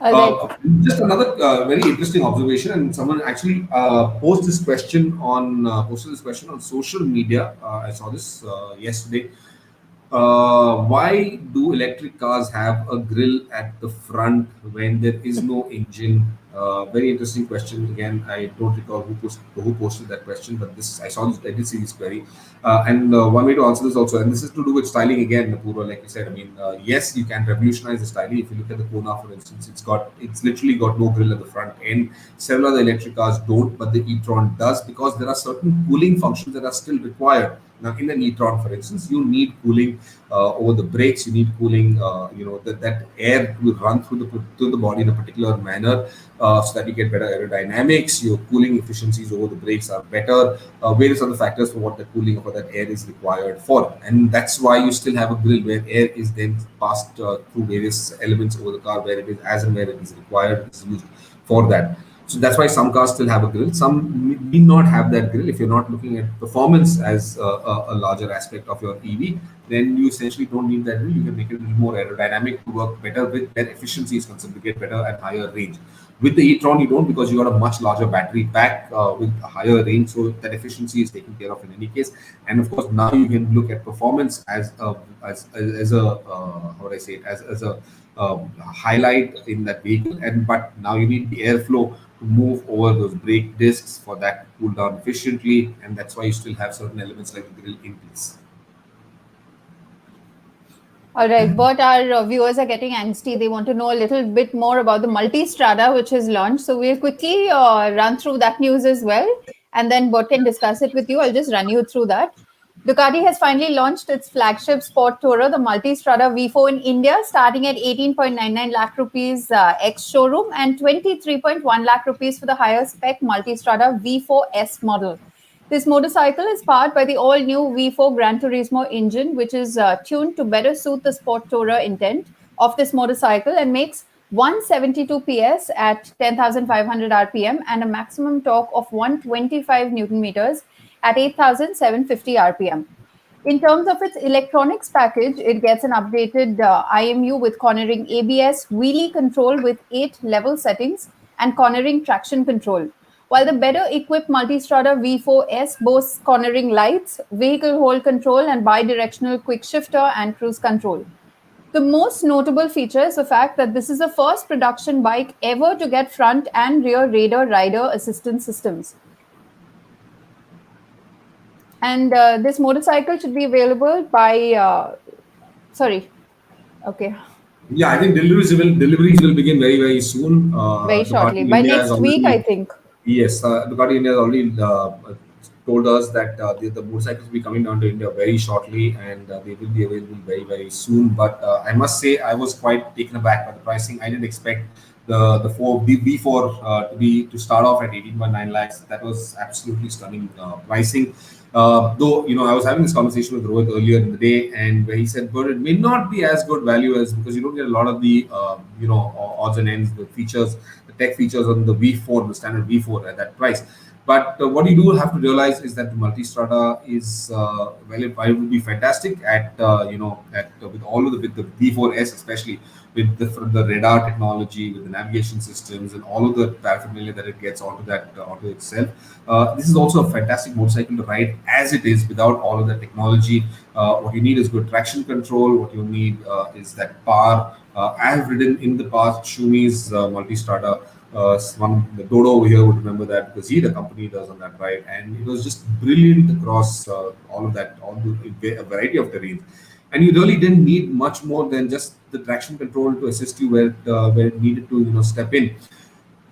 All right. Just another very interesting observation, and someone actually posted this question on social media. I saw this yesterday. Why do electric cars have a grill at the front when there is no engine? Very interesting question. Again, I don't recall who posted that question, but I did see this query. And one way to answer this also, and this is to do with styling again, Purva, like you said. I mean, yes, you can revolutionize the styling. If you look at the Kona, for instance, it's literally got no grill at the front end. Several other electric cars don't, but the e-Tron does, because there are certain cooling functions that are still required. Now, in an e-Tron, for instance, you need cooling over the brakes. You need cooling, that air will run through the body in a particular manner, so that you get better aerodynamics. Your cooling efficiencies over the brakes are better. Various other factors for what the cooling of that air is required for, and that's why you still have a grill where air is then passed through various elements over the car, where it is as and where it is required, it is used for that. So that's why some cars still have a grill. Some need not have that grill. If you're not looking at performance as a larger aspect of your EV, then you essentially don't need that grill. You can make it a little more aerodynamic to work better with where efficiency is concerned, to get better and higher range. With the e-Tron, you don't, because you got a much larger battery pack with a higher range, so that efficiency is taken care of in any case. And of course, now you can look at performance as a how would I say it, as a highlight in that vehicle. But now you need the airflow to move over those brake discs for that to cool down efficiently, and that's why you still have certain elements like the grill in place. All right, but our viewers are getting angsty. They want to know a little bit more about the Multistrada, which is launched. So we'll quickly run through that news as well, and then Bert can discuss it with you. I'll just run you through that. Ducati has finally launched its flagship sport tourer, the Multistrada V4 in India, starting at 18.99 lakh rupees ex-showroom and 23.1 lakh rupees for the higher spec Multistrada V4S model. This motorcycle is powered by the all-new V4 Gran Turismo engine, which is tuned to better suit the sport tourer intent of this motorcycle and makes 172 PS at 10,500 RPM and a maximum torque of 125 Newton meters at 8,750 RPM. In terms of its electronics package, it gets an updated IMU with cornering ABS, wheelie control with 8 level settings, and cornering traction control. While the better equipped Multistrada V4S boasts cornering lights, vehicle hold control, and bi-directional quick shifter and cruise control. The most notable feature is the fact that this is the first production bike ever to get front and rear radar rider assistance systems. And this motorcycle should be available by, sorry, okay, Yeah, I think deliveries will begin very very soon. very shortly. Ducati By India has next week, I already think. Yes, Ducati India has already told us that the motorcycles will be coming down to India very shortly, and they will be available very very soon. But I must say, I was quite taken aback by the pricing. I didn't expect the V4 to start off at 18.9 lakhs. That was absolutely stunning pricing. Though I was having this conversation with Rohit earlier in the day, and where he said, "But it may not be as good value as because you don't get a lot of the odds and ends, the features, the tech features on the V4, the standard V4 at that price." But what you do have to realize is that the Multistrada is it will be fantastic at with all of with the V4S especially with the radar technology, with the navigation systems, and all of the paraphernalia that it gets onto that onto itself. This is also a fantastic motorcycle to ride as it is without all of the technology. What you need is good traction control. What you need is that power. I have ridden in the past Shumi's Multistrada. The Dodo over here would remember that because he the company does on that ride, and it was just brilliant across all of that, a variety of terrains. And you really didn't need much more than just the traction control to assist you where it needed to step in.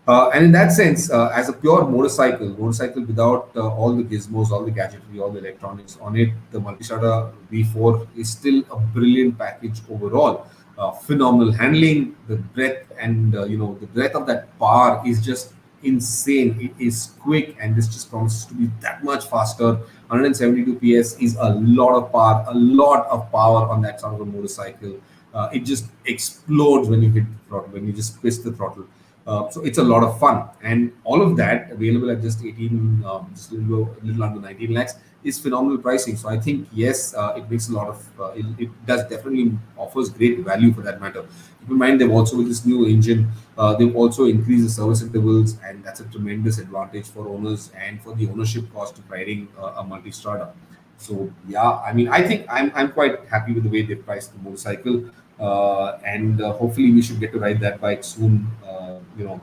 And in that sense, as a pure motorcycle without all the gizmos, all the gadgetry, all the electronics on it, the Multistrada V4 is still a brilliant package overall. Phenomenal handling, the breadth and the breadth of that power is just insane. It is quick, and this just promises to be that much faster. 172 PS is a lot of power on that sort of a motorcycle. It just explodes when you hit the throttle, when you just twist the throttle. So it's a lot of fun, and all of that available at just 18, just a little under 19 lakhs is phenomenal pricing. So I think yes, it makes a lot of it does definitely offers great value for that matter. Keep in mind they've also with this new engine, they've also increased the service intervals, and that's a tremendous advantage for owners and for the ownership cost of riding a Multistrada. So yeah, I mean, I think I'm quite happy with the way they priced the motorcycle, and hopefully we should get to ride that bike soon,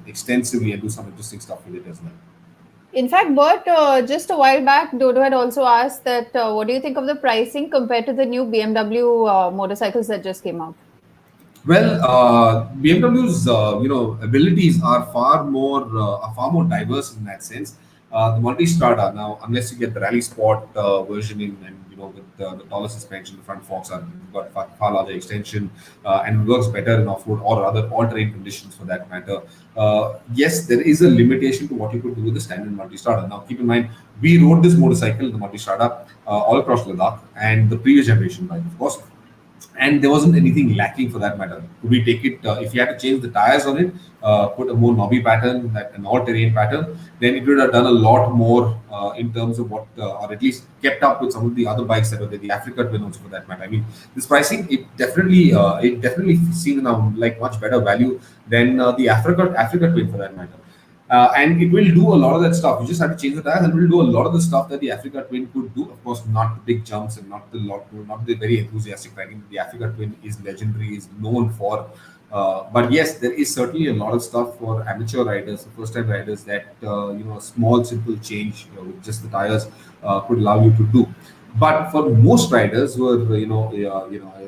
extensively and do some interesting stuff with it as well. In fact, Bert, just a while back, Dodo had also asked that what do you think of the pricing compared to the new BMW motorcycles that just came out? Well, BMW's abilities are far more diverse in that sense. The Multistrada now, unless you get the Rally Sport version in, and with the taller suspension, the front forks are got far larger extension, and it works better in off-road or other all-terrain conditions for that matter. Yes, there is a limitation to what you could do with the standard Multistrada. Now, keep in mind, we rode this motorcycle, the Multistrada, all across Ladakh, and the previous generation bike, of course, and there wasn't anything lacking for that matter. Could we take it if you had to change the tires on it, put a more knobby pattern, an all-terrain pattern, then it would have done a lot more in terms of what, or at least kept up with some of the other bikes that were there, the Africa Twin also for that matter. I mean, this pricing it definitely seems now like much better value than the Africa Twin for that matter. And it will do a lot of that stuff. You just have to change the tires, and it will do a lot of the stuff that the Africa Twin could do. Of course, not the big jumps and not the very enthusiastic riding. The Africa Twin is legendary, is known for. But yes, there is certainly a lot of stuff for amateur riders, first-time riders that a small simple change with just the tires could allow you to do. But for most riders who are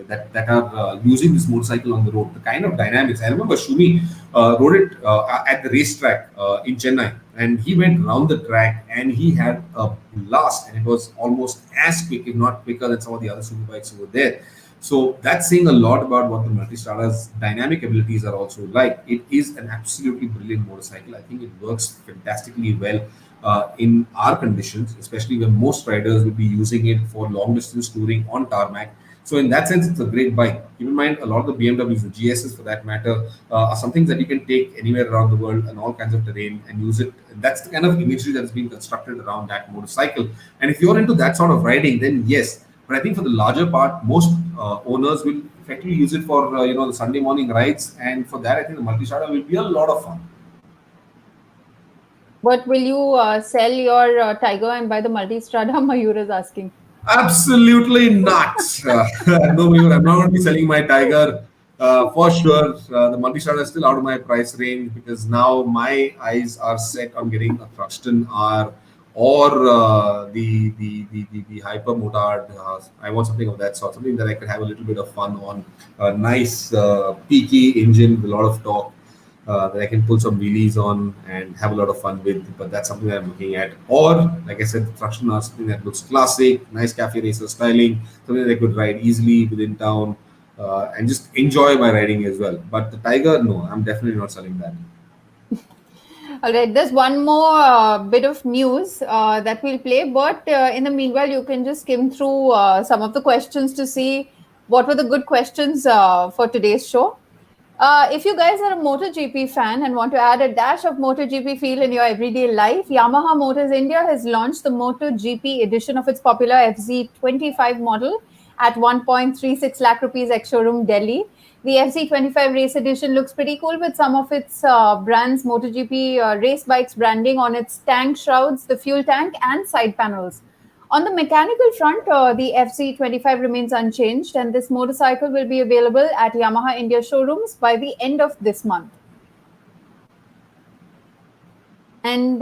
that are using this motorcycle on the road, the kind of dynamics. I remember Shumi rode it at the racetrack in Chennai, and he went around the track and he had a blast, and it was almost as quick, if not quicker, than some of the other super bikes over there. So that's saying a lot about what the Multistrada's dynamic abilities are also like. It is an absolutely brilliant motorcycle. I think it works fantastically well in our conditions, especially when most riders will be using it for long distance touring on tarmac. So in that sense, it's a great bike. Keep in mind, a lot of the BMWs, the GSs for that matter, are some things that you can take anywhere around the world and all kinds of terrain and use it. That's the kind of imagery that's been constructed around that motorcycle. And if you're into that sort of riding, then yes. But I think for the larger part, most owners will effectively use it for the Sunday morning rides, and for that, I think the Multistrada will be a lot of fun. But will you sell your Tiger and buy the Multistrada? Mayur is asking. Absolutely not. No, I'm not going to be selling my Tiger for sure. The Multistrada is still out of my price range because now my eyes are set on getting a Thruxton R or the hyper motard. I want something of that sort, something that I could have a little bit of fun on. A nice peaky engine with a lot of torque. That I can pull some wheelies on and have a lot of fun with, but that's something that I'm looking at. Or, like I said, the traction are something that looks classic, nice cafe racer styling, something that I could ride easily within town and just enjoy my riding as well. But the Tiger, no, I'm definitely not selling that. All right, there's one more bit of news that we'll play, but in the meanwhile, you can just skim through some of the questions to see what were the good questions for today's show. If you guys are a MotoGP fan and want to add a dash of MotoGP feel in your everyday life, Yamaha Motors India has launched the MotoGP edition of its popular FZ25 model at 1.36 lakh rupees ex-showroom Delhi. The FZ25 race edition looks pretty cool with some of its brand's MotoGP race bikes branding on its tank shrouds, the fuel tank and side panels. On the mechanical front, the FZ25 remains unchanged, and this motorcycle will be available at Yamaha India showrooms by the end of this month. And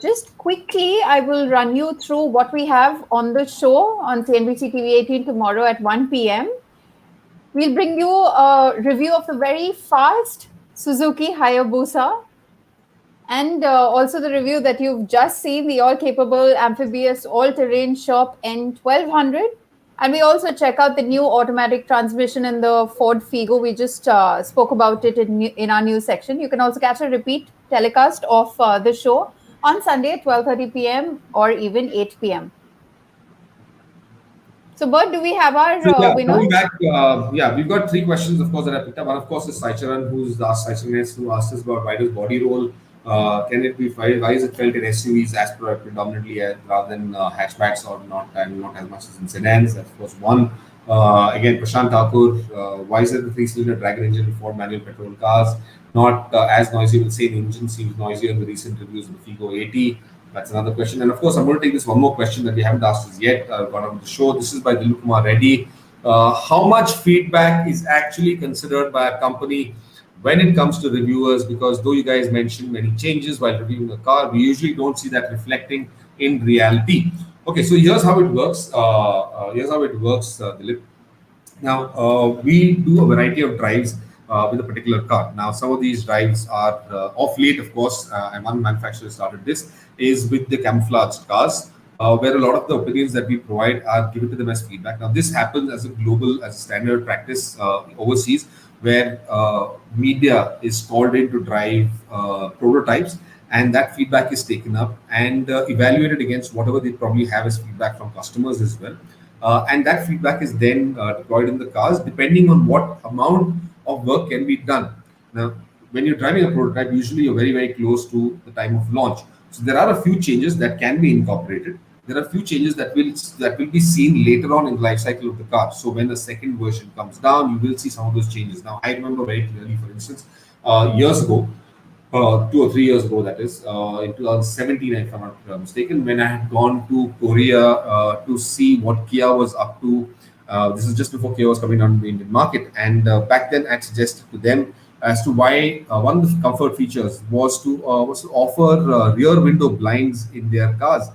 just quickly, I will run you through what we have on the show on CNBC TV 18 tomorrow at 1 p.m. We'll bring you a review of the very fast Suzuki Hayabusa, and also the review that you've just seen, the all-capable amphibious all-terrain SHERP N 1200. And we also check out the new automatic transmission in the Ford Figo. We just spoke about it in our news section. You can also catch a repeat telecast of the show on Sunday at 12:30 p.m. or even 8 p.m. So, Bert, do we have our winners? Coming back, we've got three questions, of course, that I picked up. One, of course, is Saicharan, who's asked who asked us about why does body roll. Can it be why is it felt in SUVs as predominantly rather than hatchbacks or not, and not as much as in sedans? That's of course one. Again, Prashant Thakur, why is it the three-cylinder Dragon engine in Ford manual petrol cars not as noisy? With same engine seems noisier in the recent reviews of the Figo 80. That's another question. And of course, I'm going to take this one more question that we haven't asked us yet. Got on the show. This is by Dilip Kumar Reddy. How much feedback is actually considered by a company when it comes to reviewers? Because though you guys mentioned many changes while reviewing a car, we usually don't see that reflecting in reality. Okay, so here's how it works. Dilip. Now, we do a variety of drives with a particular car. Now, some of these drives are off late, of course, and one manufacturer started this, is with the camouflaged cars, where a lot of the opinions that we provide are given to them as feedback. Now, this happens as a standard practice overseas, where media is called in to drive prototypes, and that feedback is taken up and evaluated against whatever they probably have as feedback from customers as well. And that feedback is then deployed in the cars, depending on what amount of work can be done. Now, when you're driving a prototype, usually you're very, very close to the time of launch. So there are a few changes that can be incorporated. There are a few changes that will be seen later on in the life cycle of the car. So when the second version comes down, you will see some of those changes. Now, I remember very clearly, for instance, years ago, 2 or 3 years ago, that is, in 2017, if I'm not mistaken, when I had gone to Korea to see what Kia was up to. This is just before Kia was coming down to the Indian market. And back then, I suggested to them as to why one of the comfort features was to offer rear window blinds in their cars.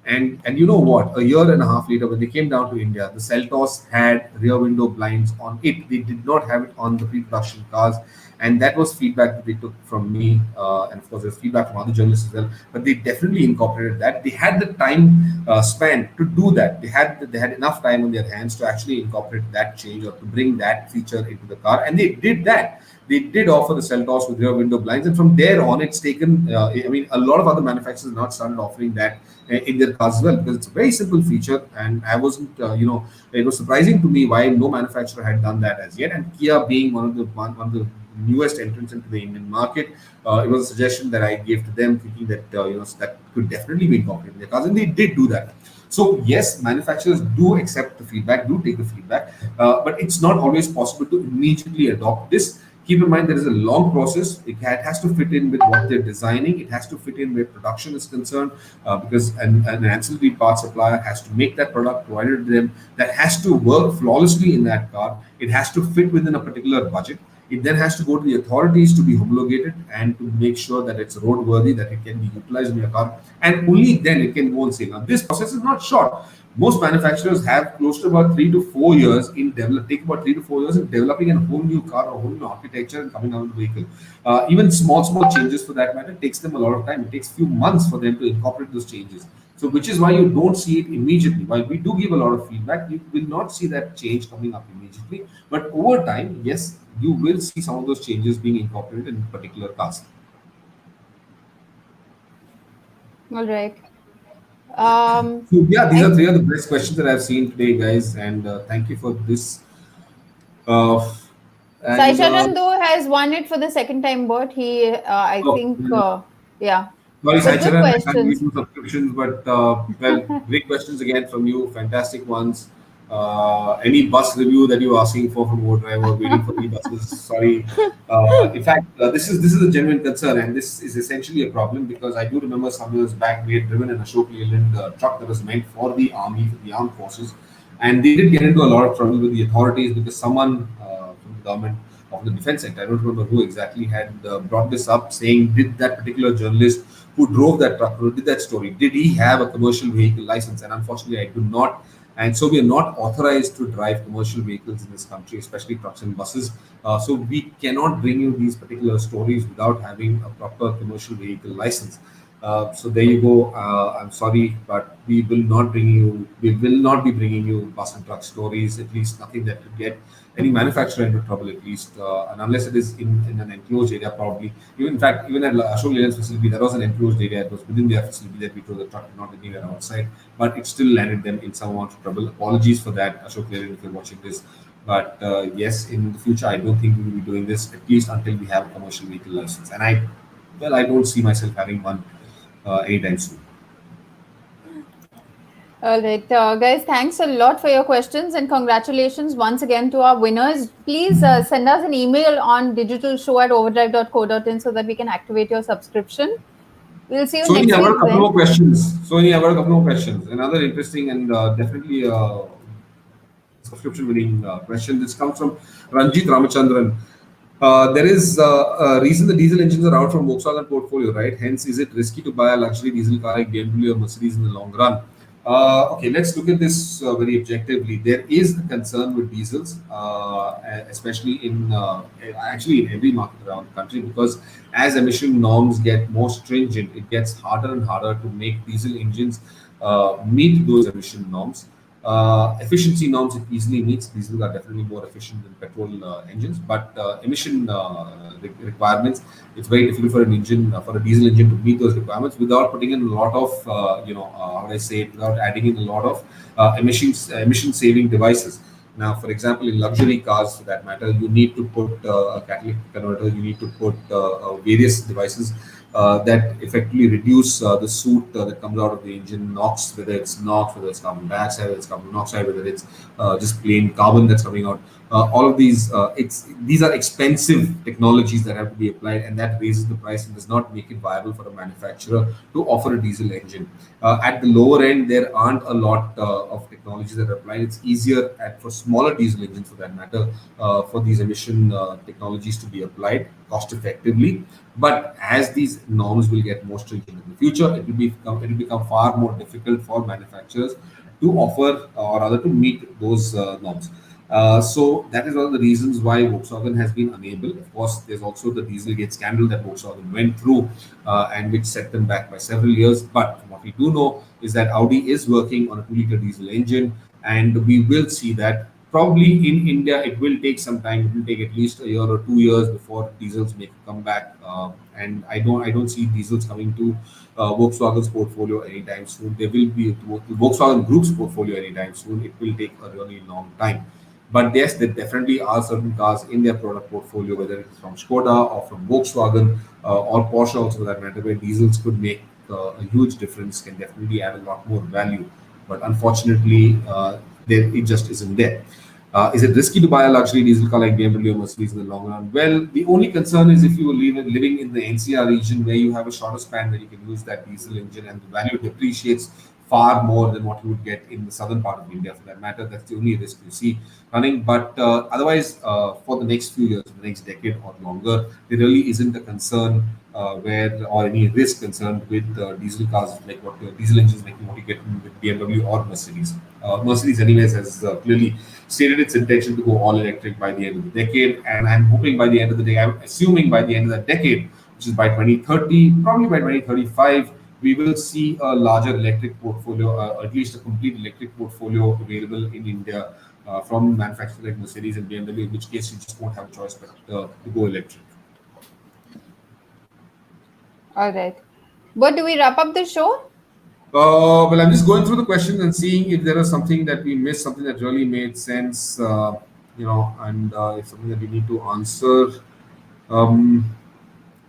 And you know what? A year and a half later, when they came down to India, the Seltos had rear window blinds on it. They did not have it on the pre-production cars. And that was feedback that they took from me. And of course, there's feedback from other journalists as well. But they definitely incorporated that. They had the time span to do that. They had enough time on their hands to actually incorporate that change or to bring that feature into the car. And they did that. They did offer the Seltos with rear window blinds, and from there on, it's taken. A lot of other manufacturers have not started offering that in their cars as well, because it's a very simple feature. And I wasn't, it was surprising to me why no manufacturer had done that as yet. And Kia being one of the newest entrants into the Indian market, it was a suggestion that I gave to them, thinking that that could definitely be incorporated in their cars, and they did do that. So yes, manufacturers do accept the feedback, do take the feedback, but it's not always possible to immediately adopt this. Keep in mind there is a long process. It has to fit in with what they're designing. It has to fit in where production is concerned, because an ancillary part supplier has to make that product provided to them. That has to work flawlessly in that car. It has to fit within a particular budget. It then has to go to the authorities to be homologated and to make sure that it's roadworthy, that it can be utilized in your car, and only then it can go on sale. Now, this process is not short. Most manufacturers have close to about 3 to 4 years in take about 3 to 4 years in developing a whole new car or whole new architecture and coming out with the vehicle. Even small changes for that matter takes them a lot of time. It takes few months for them to incorporate those changes. So, which is why you don't see it immediately. While we do give a lot of feedback, you will not see that change coming up immediately. But over time, yes, you will see some of those changes being incorporated in particular cars. All right. So yeah, these are three of the best questions that I've seen today, guys, and thank you for this. Sai Charan though has won it for the second time, but he, I think, yeah. Sorry, But Sai good Charan, I can't give questions. you subscriptions, but well, great questions again from you, fantastic ones. Any bus review that you're asking for from OVERDRIVE or waiting for the buses? Sorry. In fact, this is a genuine concern, and this is essentially a problem because I do remember some years back we had driven an Ashok Leyland truck that was meant for the army, for the armed forces, and they did get into a lot of trouble with the authorities because someone from the government of the defense sector, I don't remember who exactly, had brought this up, saying, did that particular journalist who drove that truck, who did that story, did he have a commercial vehicle license? And unfortunately, I do not. And so we are not authorized to drive commercial vehicles in this country, especially trucks and buses. So we cannot bring you these particular stories without having a proper commercial vehicle license. So there you go. I'm sorry, but we will not be bringing you bus and truck stories, at least nothing that could get any manufacturer into trouble, at least, and unless it is in an enclosed area, probably. Even in fact, even at Ashok Leyland's facility, there was an enclosed area. It was within their facility that we drove the truck, not anywhere outside. But it still landed them in some amount of trouble. Apologies for that, Ashok Leyland, if you're watching this. But yes, in the future, I don't think we will be doing this, at least until we have a commercial vehicle license. And I don't see myself having one anytime soon. All right, guys, thanks a lot for your questions and congratulations once again to our winners. Please send us an email on digitalshow@overdrive.co.in so that we can activate your subscription. We'll see you Sohini, next I've got a week. couple more questions. Sohini, I've got a couple more questions. Another interesting and definitely subscription winning question. This comes from Ranjit Ramachandran. There is a reason the diesel engines are out from Volkswagen portfolio, right? Hence, is it risky to buy a luxury diesel car like BMW or Mercedes in the long run? Okay, let's look at this very objectively. There is a concern with diesels, especially actually in every market around the country, because as emission norms get more stringent, it gets harder and harder to make diesel engines meet those emission norms. Efficiency norms it easily meets. Diesel are definitely more efficient than petrol engines, but emission requirements, it's very difficult for an engine, for a diesel engine to meet those requirements without putting in a lot of, how do I say it, without adding in a lot of emission saving devices. Now, for example, in luxury cars, for that matter, you need to put a catalytic converter, you need to put various devices that effectively reduce the soot that comes out of the engine, NOx, whether it's NOx, whether it's carbon dioxide, whether it's carbon monoxide, whether it's just plain carbon that's coming out. All of these, these are expensive technologies that have to be applied, and that raises the price and does not make it viable for a manufacturer to offer a diesel engine. At the lower end, there aren't a lot of technologies that are applied. It's easier for smaller diesel engines, for that matter, for these emission technologies to be applied cost effectively. But as these norms will get more stringent in the future, it will become far more difficult for manufacturers to offer or rather to meet those norms. So that is one of the reasons why Volkswagen has been unable. Of course, there's also the Dieselgate scandal that Volkswagen went through and which set them back by several years. But what we do know is that Audi is working on a 2-liter diesel engine, and we will see that probably in India it will take some time. It will take at least a year or 2 years before diesels make a comeback. And I don't see diesels coming to Volkswagen's portfolio anytime soon. There will be to Volkswagen Group's portfolio anytime soon. It will take a really long time. But yes, there definitely are certain cars in their product portfolio, whether it's from Skoda or from Volkswagen or Porsche also for that matter, where diesels could make a huge difference, can definitely add a lot more value. But unfortunately, it just isn't there. Is it risky to buy a luxury diesel car like BMW or Mercedes in the long run? Well, the only concern is if you are living in the NCR region where you have a shorter span where you can use that diesel engine and the value depreciates far more than what you would get in the southern part of India, for that matter. That's the only risk you see running. But otherwise, for the next few years, the next decade or longer, there really isn't a concern or any risk concerned with diesel cars, like what diesel engines, like what you get with BMW or Mercedes. Mercedes, anyways, has clearly stated its intention to go all electric by the end of the decade, and I'm hoping by the end of the day, I'm assuming by the end of the decade, which is by 2030, probably by 2035, we will see a larger electric portfolio, at least a complete electric portfolio available in India from manufacturers like Mercedes and BMW, in which case you just won't have a choice but to go electric. All right. What do we wrap up the show? Well, I'm just going through the questions and seeing if there was something that we missed, something that really made sense, and it's something that we need to answer.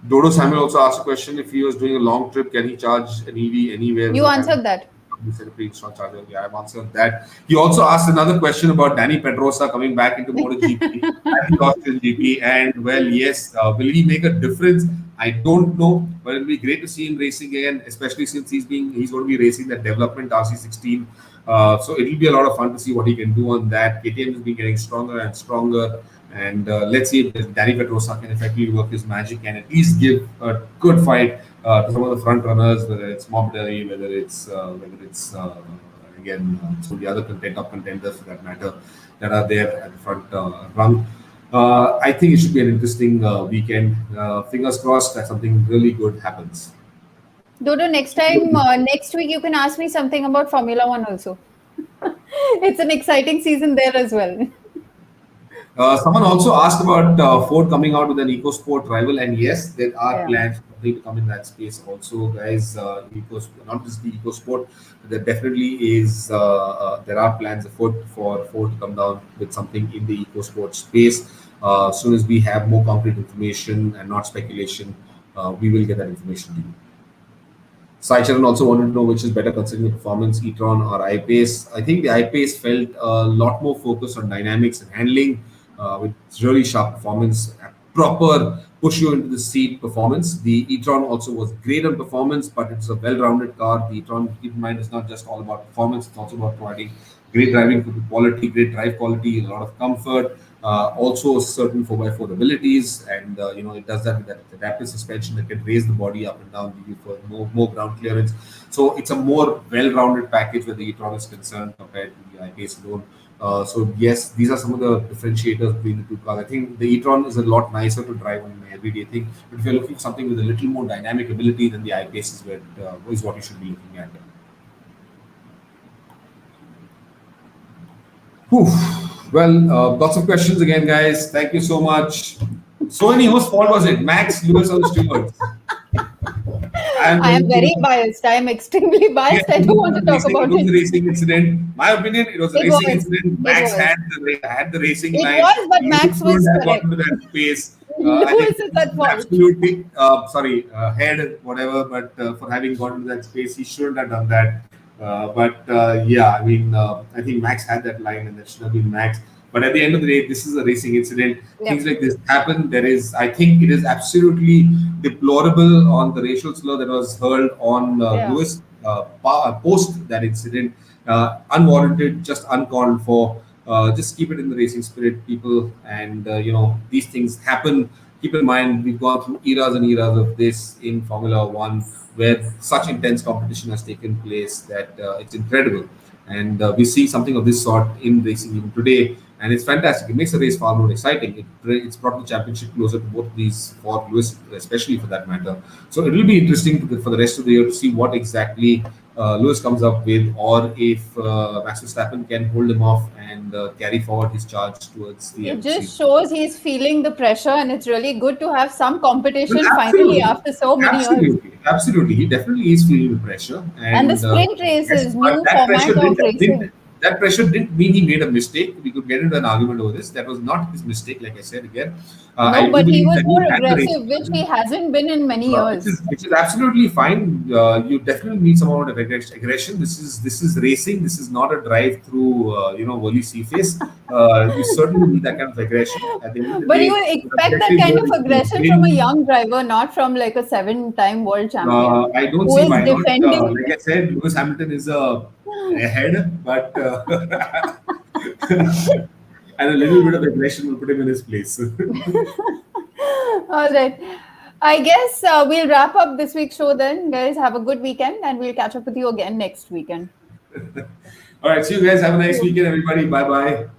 Dodo Samuel also asked a question: if he was doing a long trip, can he charge an EV anywhere? You answered that. You said a pre-installed charger. Yeah, I've answered that. He also asked another question about Danny Pedrosa coming back into MotoGP and Austrian GP. And well, yes, will he make a difference? I don't know, but it'll be great to see him racing again, especially since he's going to be racing that development RC16. So it'll be a lot of fun to see what he can do on that. KTM has been getting stronger and stronger. And let's see if Danny Pedrosa can effectively work his magic and at least give a good fight to some of the front runners, whether it's Morbidelli, whether it's again some of the other top contenders for that matter that are there at the front rung. I think it should be an interesting weekend. Fingers crossed that something really good happens. Dodo, next week you can ask me something about Formula One also. It's an exciting season there as well. Someone also asked about Ford coming out with an EcoSport rival, and yes, there are plans to come in that space also, guys. Not just the EcoSport, there definitely is. There are plans afoot for Ford to come down with something in the EcoSport space. As soon as we have more concrete information and not speculation, we will get that information to you. Sai Charan also wanted to know which is better considering the performance, e-Tron or I-Pace. I think the I-Pace felt a lot more focused on dynamics and handling, with really sharp performance, proper push you into the seat performance. The e-Tron also was great on performance, but it's a well-rounded car. The e-Tron, keep in mind, is not just all about performance, it's also about providing great driving quality, great drive quality, a lot of comfort, also certain 4x4 abilities, and it does that with that adaptive suspension that can raise the body up and down, give you for more ground clearance. So it's a more well-rounded package where the e-Tron is concerned compared to the I-Pace alone. So yes, these are some of the differentiators between the two cars. I think the e-Tron is a lot nicer to drive on an everyday thing, but if you're looking for something with a little more dynamic ability, then the I-Pace is what you should be looking at. Whew. Well, lots of questions again, guys. Thank you so much. So, whose fault was it? Max, Lewis, or the stewards? I am very biased. I am extremely biased. I don't want to talk about it. It was a racing incident. My opinion, it was a racing incident. Max had the racing line. It was, but Max was correct. To that space. Lewis is at fault. Absolutely. Head, whatever, but for having gone to that space, he shouldn't have done that. I think Max had that line and that should have been Max. But at the end of the day, this is a racing incident. Yep. Things like this happen. I think it is absolutely deplorable on the racial slur that was hurled on Lewis post that incident. Unwarranted, just uncalled for. Just keep it in the racing spirit, people. And, these things happen. Keep in mind, we've gone through eras and eras of this in Formula One, where such intense competition has taken place that it's incredible. And we see something of this sort in racing even today. And it's fantastic. It makes the race far more exciting. It's brought the championship closer to both these, for Lewis, especially for that matter. So it will be interesting for the rest of the year to see what exactly Lewis comes up with, or if Max Verstappen can hold him off and carry forward his charge towards the end. It just shows he's feeling the pressure, and it's really good to have some competition finally after so many years. Absolutely. He definitely is feeling the pressure. And the sprint race is new format of racing. that pressure didn't mean he made a mistake. We could get into an argument over this. That was not his mistake, like I said again. I No, do but he believe was that he more had the race. aggressive, which he hasn't been in many years. Which is absolutely fine. You definitely need some amount of aggression. This is racing. This is not a drive through Wally Seaface. You certainly need that kind of aggression. At the end of the But day, you would the expect that objective kind here of is to aggression win. from a young driver, not from like a 7-time world champion I don't who see is why not. defending. Like I said, Lewis Hamilton is ahead, but and a little bit of aggression will put him in his place. All right. I guess we'll wrap up this week's show then. Guys, have a good weekend and we'll catch up with you again next weekend. All right, see you guys. Have a nice weekend, everybody. Bye bye.